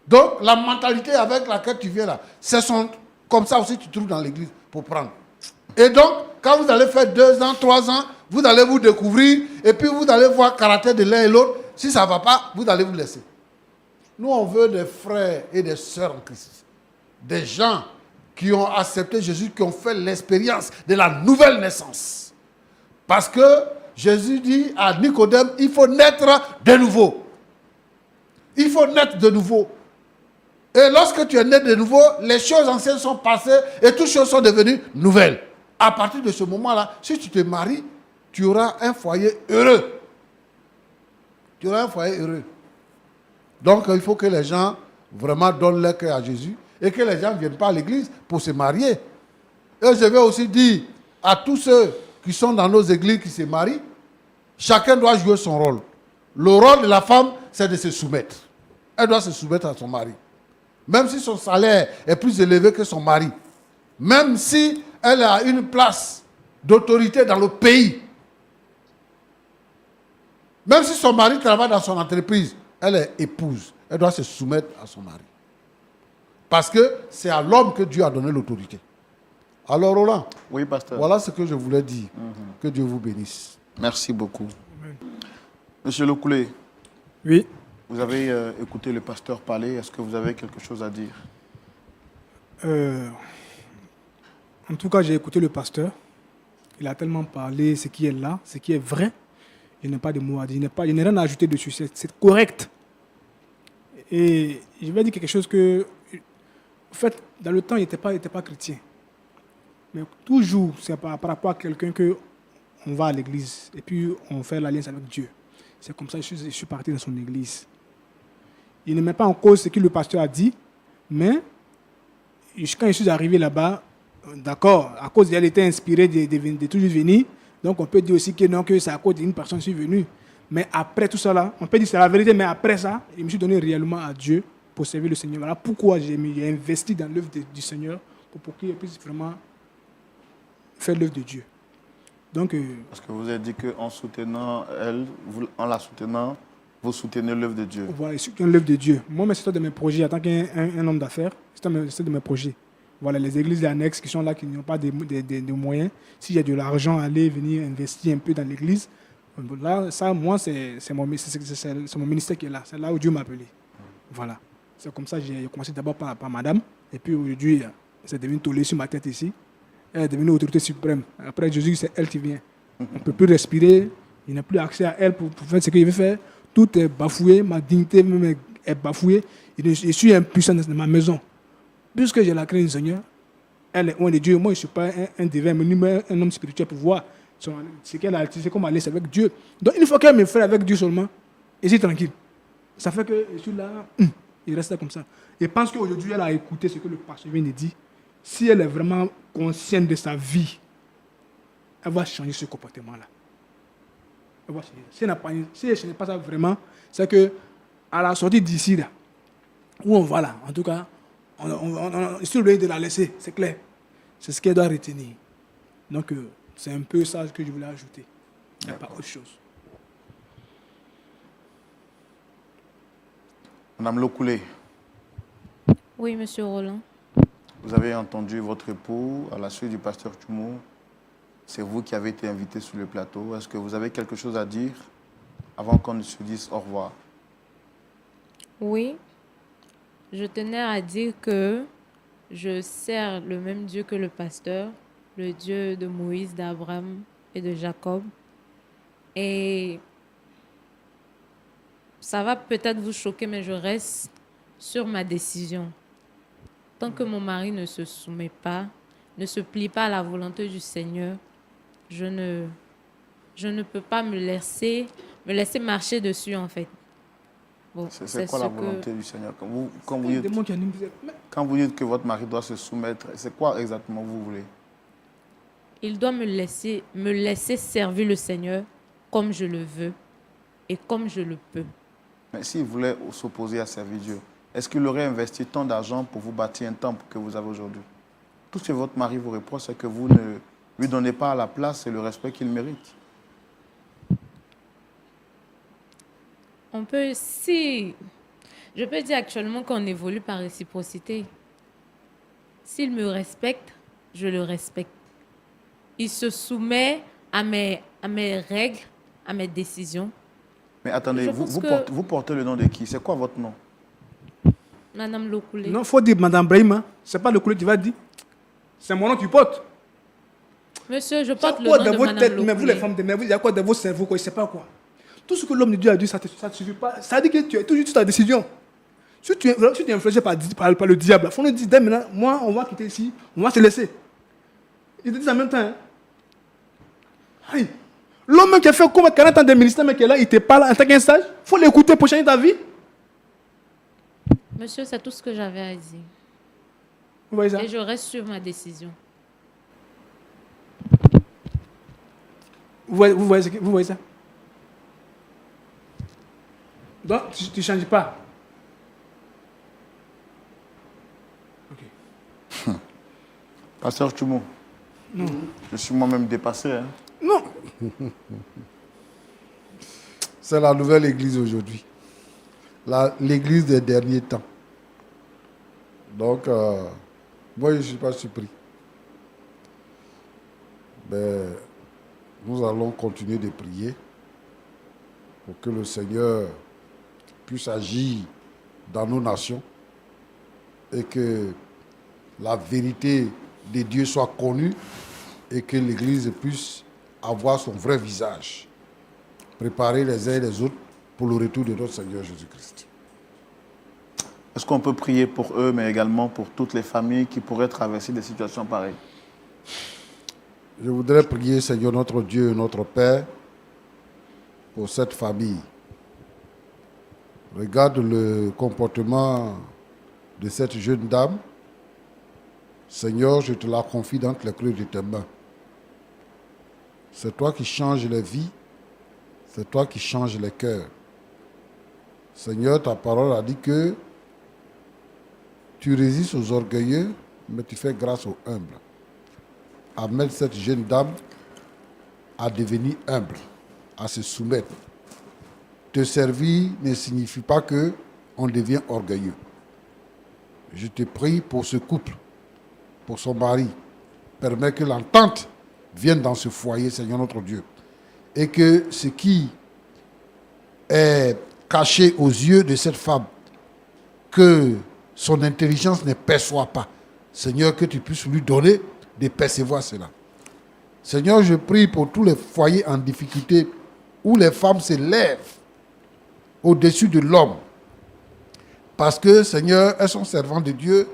Donc, la mentalité avec laquelle tu viens là, c'est comme ça aussi tu trouves dans l'église pour prendre. Et donc, quand vous allez faire 2 ans, 3 ans, vous allez vous découvrir et puis vous allez voir le caractère de l'un et l'autre. Si ça ne va pas, vous allez vous laisser. Nous, on veut des frères et des sœurs en Christ. Des gens qui ont accepté Jésus, qui ont fait l'expérience de la nouvelle naissance. Parce que Jésus dit à Nicodème, il faut naître de nouveau. Il faut naître de nouveau. Et lorsque tu es né de nouveau, les choses anciennes sont passées et toutes choses sont devenues nouvelles. À partir de ce moment-là, si tu te maries, tu auras un foyer heureux. Tu auras un foyer heureux. Donc, il faut que les gens vraiment donnent leur cœur à Jésus et que les gens ne viennent pas à l'église pour se marier. Et je vais aussi dire à tous ceux qui sont dans nos églises qui se marient, chacun doit jouer son rôle. Le rôle de la femme, c'est de se soumettre. Elle doit se soumettre à son mari. Même si son salaire est plus élevé que son mari. Même si elle a une place d'autorité dans le pays. Même si son mari travaille dans son entreprise, elle est épouse. Elle doit se soumettre à son mari. Parce que c'est à l'homme que Dieu a donné l'autorité. Alors Roland, Oui, pasteur. voilà ce que je voulais dire. Que Dieu vous bénisse. Merci beaucoup. Monsieur Lokoulé, Oui. vous avez écouté le pasteur parler. Est-ce que vous avez quelque chose à dire? En tout cas, j'ai écouté le pasteur. Il a tellement parlé ce qui est là, ce qui est vrai. Il n'y a pas de mots à dire. Il n'y a rien à ajouter dessus. C'est correct. Et je vais dire quelque chose que, en fait, dans le temps, il n'était pas chrétien. Mais toujours, c'est par rapport à quelqu'un qu'on va à l'église et puis on fait l'alliance avec Dieu. C'est comme ça que je suis parti dans son église. Il ne met pas en cause ce que le pasteur a dit, mais quand je suis arrivé là-bas, d'accord, à cause d'elle était inspirée de toujours venir, donc on peut dire aussi que non, que c'est à cause d'une personne que je suis venu. Mais après tout ça là, on peut dire que c'est la vérité, mais après ça, je me suis donné réellement à Dieu pour servir le Seigneur. Voilà pourquoi j'ai investi dans l'œuvre du Seigneur pour qu'il puisse vraiment faire l'œuvre de Dieu. Donc, Parce que vous avez dit qu'en soutenant elle, en la soutenant, vous soutenez l'œuvre de Dieu. voilà, c'est l'œuvre de Dieu. Moi, c'est de mes projets, en tant qu'un homme d'affaires, c'est de mes projets. Voilà, les églises annexes qui sont là, qui n'ont pas de moyens, s'il y a de l'argent, aller venir investir un peu dans l'église, là, ça, moi, c'est mon ministère qui est là. C'est là où Dieu m'a appelé. Voilà. C'est comme ça que j'ai commencé d'abord par madame, et puis aujourd'hui, c'est devenu tollé sur ma tête ici. Elle est devenue autorité suprême. Après Jésus, c'est elle qui vient. On ne peut plus respirer. Il n'a plus accès à elle pour faire ce qu'il veut faire. Tout est bafoué. Ma dignité même est bafouée. Je suis impuissant dans ma maison. Puisque j'ai la crainte du Seigneur, elle est loin de Dieu. Moi, je ne suis pas un divin, mais un homme spirituel pour voir ce qu'elle a, c'est comme aller avec Dieu. Donc, il faut qu'elle me fasse avec Dieu seulement. Et c'est tranquille. Ça fait que je suis là, il reste là comme ça. Et pense qu'aujourd'hui, elle a écouté ce que le pasteur vient de dire. Si elle est vraiment consciente de sa vie, elle va changer ce comportement-là. Elle va changer. Si elle ne change pas ça vraiment, c'est qu'à la sortie d'ici, là, où on va là, en tout cas, on est sur le lieu de la laisser, c'est clair. C'est ce qu'elle doit retenir. Donc, c'est un peu ça que je voulais ajouter. Il n'y a pas autre chose. Madame Lokoulé, Oui, monsieur Roland. vous avez entendu votre époux à la suite du pasteur Tchoumou. C'est vous qui avez été invité sur le plateau. Est-ce que vous avez quelque chose à dire avant qu'on ne se dise au revoir? Oui, je tenais à dire que je sers le même Dieu que le pasteur, le Dieu de Moïse, d'Abraham et de Jacob. Et ça va peut-être vous choquer, mais je reste sur ma décision. Tant que mon mari ne se soumet pas, ne se plie pas à la volonté du Seigneur, je ne peux pas me laisser marcher dessus, en fait. Bon, C'est quoi la volonté du Seigneur? Quand vous dites que votre mari doit se soumettre, c'est quoi exactement vous voulez? Il doit me laisser servir le Seigneur comme je le veux et comme je le peux. Mais s'il voulait s'opposer à servir Dieu, est-ce qu'il aurait investi tant d'argent pour vous bâtir un temple que vous avez aujourd'hui? Tout ce que votre mari vous reproche, c'est que vous ne lui donnez pas la place et le respect qu'il mérite. Je peux dire actuellement qu'on évolue par réciprocité. S'il me respecte, je le respecte. Il se soumet à mes règles, à mes décisions. Mais attendez, vous portez le nom de qui? C'est quoi votre nom? Madame Lokoulé. Non, il faut dire Madame Brahima. Ce n'est pas Lokoulé qui va dire. C'est mon nom que tu portes. Monsieur, je porte le nom de Madame Lokoulé. Mais vous, les femmes, il y a quoi dans vos cerveaux, quoi, je ne sais pas quoi. Tout ce que l'homme de Dieu a dit, ça ne te suffit pas. Ça dit que tu es toujours sur ta décision. Si tu es influencé par le diable, il faut nous dire, dès maintenant, moi, on va quitter ici, on va se laisser. Ils te disent en même temps. Hein. Aïe. L'homme qui a fait comme 40 ans de ministère, mais qui est là, il te parle en tant qu'un sage, il faut l'écouter pour changer ta vie. Monsieur, c'est tout ce que j'avais à dire. Vous voyez ça? Et je reste sur ma décision. Vous voyez ça? Donc, tu ne changes pas. Ok. Pasteur Tchoumou, Non. je suis moi-même dépassé. Hein. Non. C'est la nouvelle église aujourd'hui. L'église des derniers temps. Donc, moi, je ne suis pas surpris. Mais nous allons continuer de prier pour que le Seigneur puisse agir dans nos nations et que la vérité de Dieu soit connue et que l'Église puisse avoir son vrai visage, préparer les uns et les autres pour le retour de notre Seigneur Jésus-Christ. Est-ce qu'on peut prier pour eux, mais également pour toutes les familles qui pourraient traverser des situations pareilles? Je voudrais prier, Seigneur notre Dieu, notre Père, pour cette famille. Regarde le comportement de cette jeune dame. Seigneur, je te la confie dans les creux de tes mains. C'est toi qui changes les vies, c'est toi qui changes les cœurs. Seigneur, ta parole a dit que tu résistes aux orgueilleux, mais tu fais grâce aux humbles. Amène cette jeune dame à devenir humble, à se soumettre. Te servir ne signifie pas qu'on devient orgueilleux. Je te prie pour ce couple, pour son mari. Permets que l'entente vienne dans ce foyer, Seigneur notre Dieu. Et que ce qui est caché aux yeux de cette femme, que son intelligence ne perçoit pas, Seigneur, que tu puisses lui donner de percevoir cela. Seigneur, je prie pour tous les foyers en difficulté où les femmes se lèvent au-dessus de l'homme. Parce que, Seigneur, elles sont servantes de Dieu,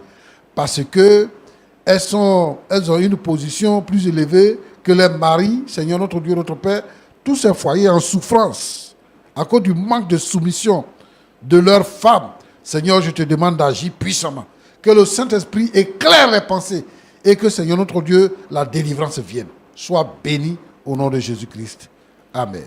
parce que elles ont une position plus élevée que les maris, Seigneur notre Dieu, notre Père, tous ces foyers en souffrance, à cause du manque de soumission de leurs femmes. Seigneur, je te demande d'agir puissamment. Que le Saint-Esprit éclaire les pensées et que, Seigneur notre Dieu, la délivrance vienne. Sois béni au nom de Jésus-Christ. Amen.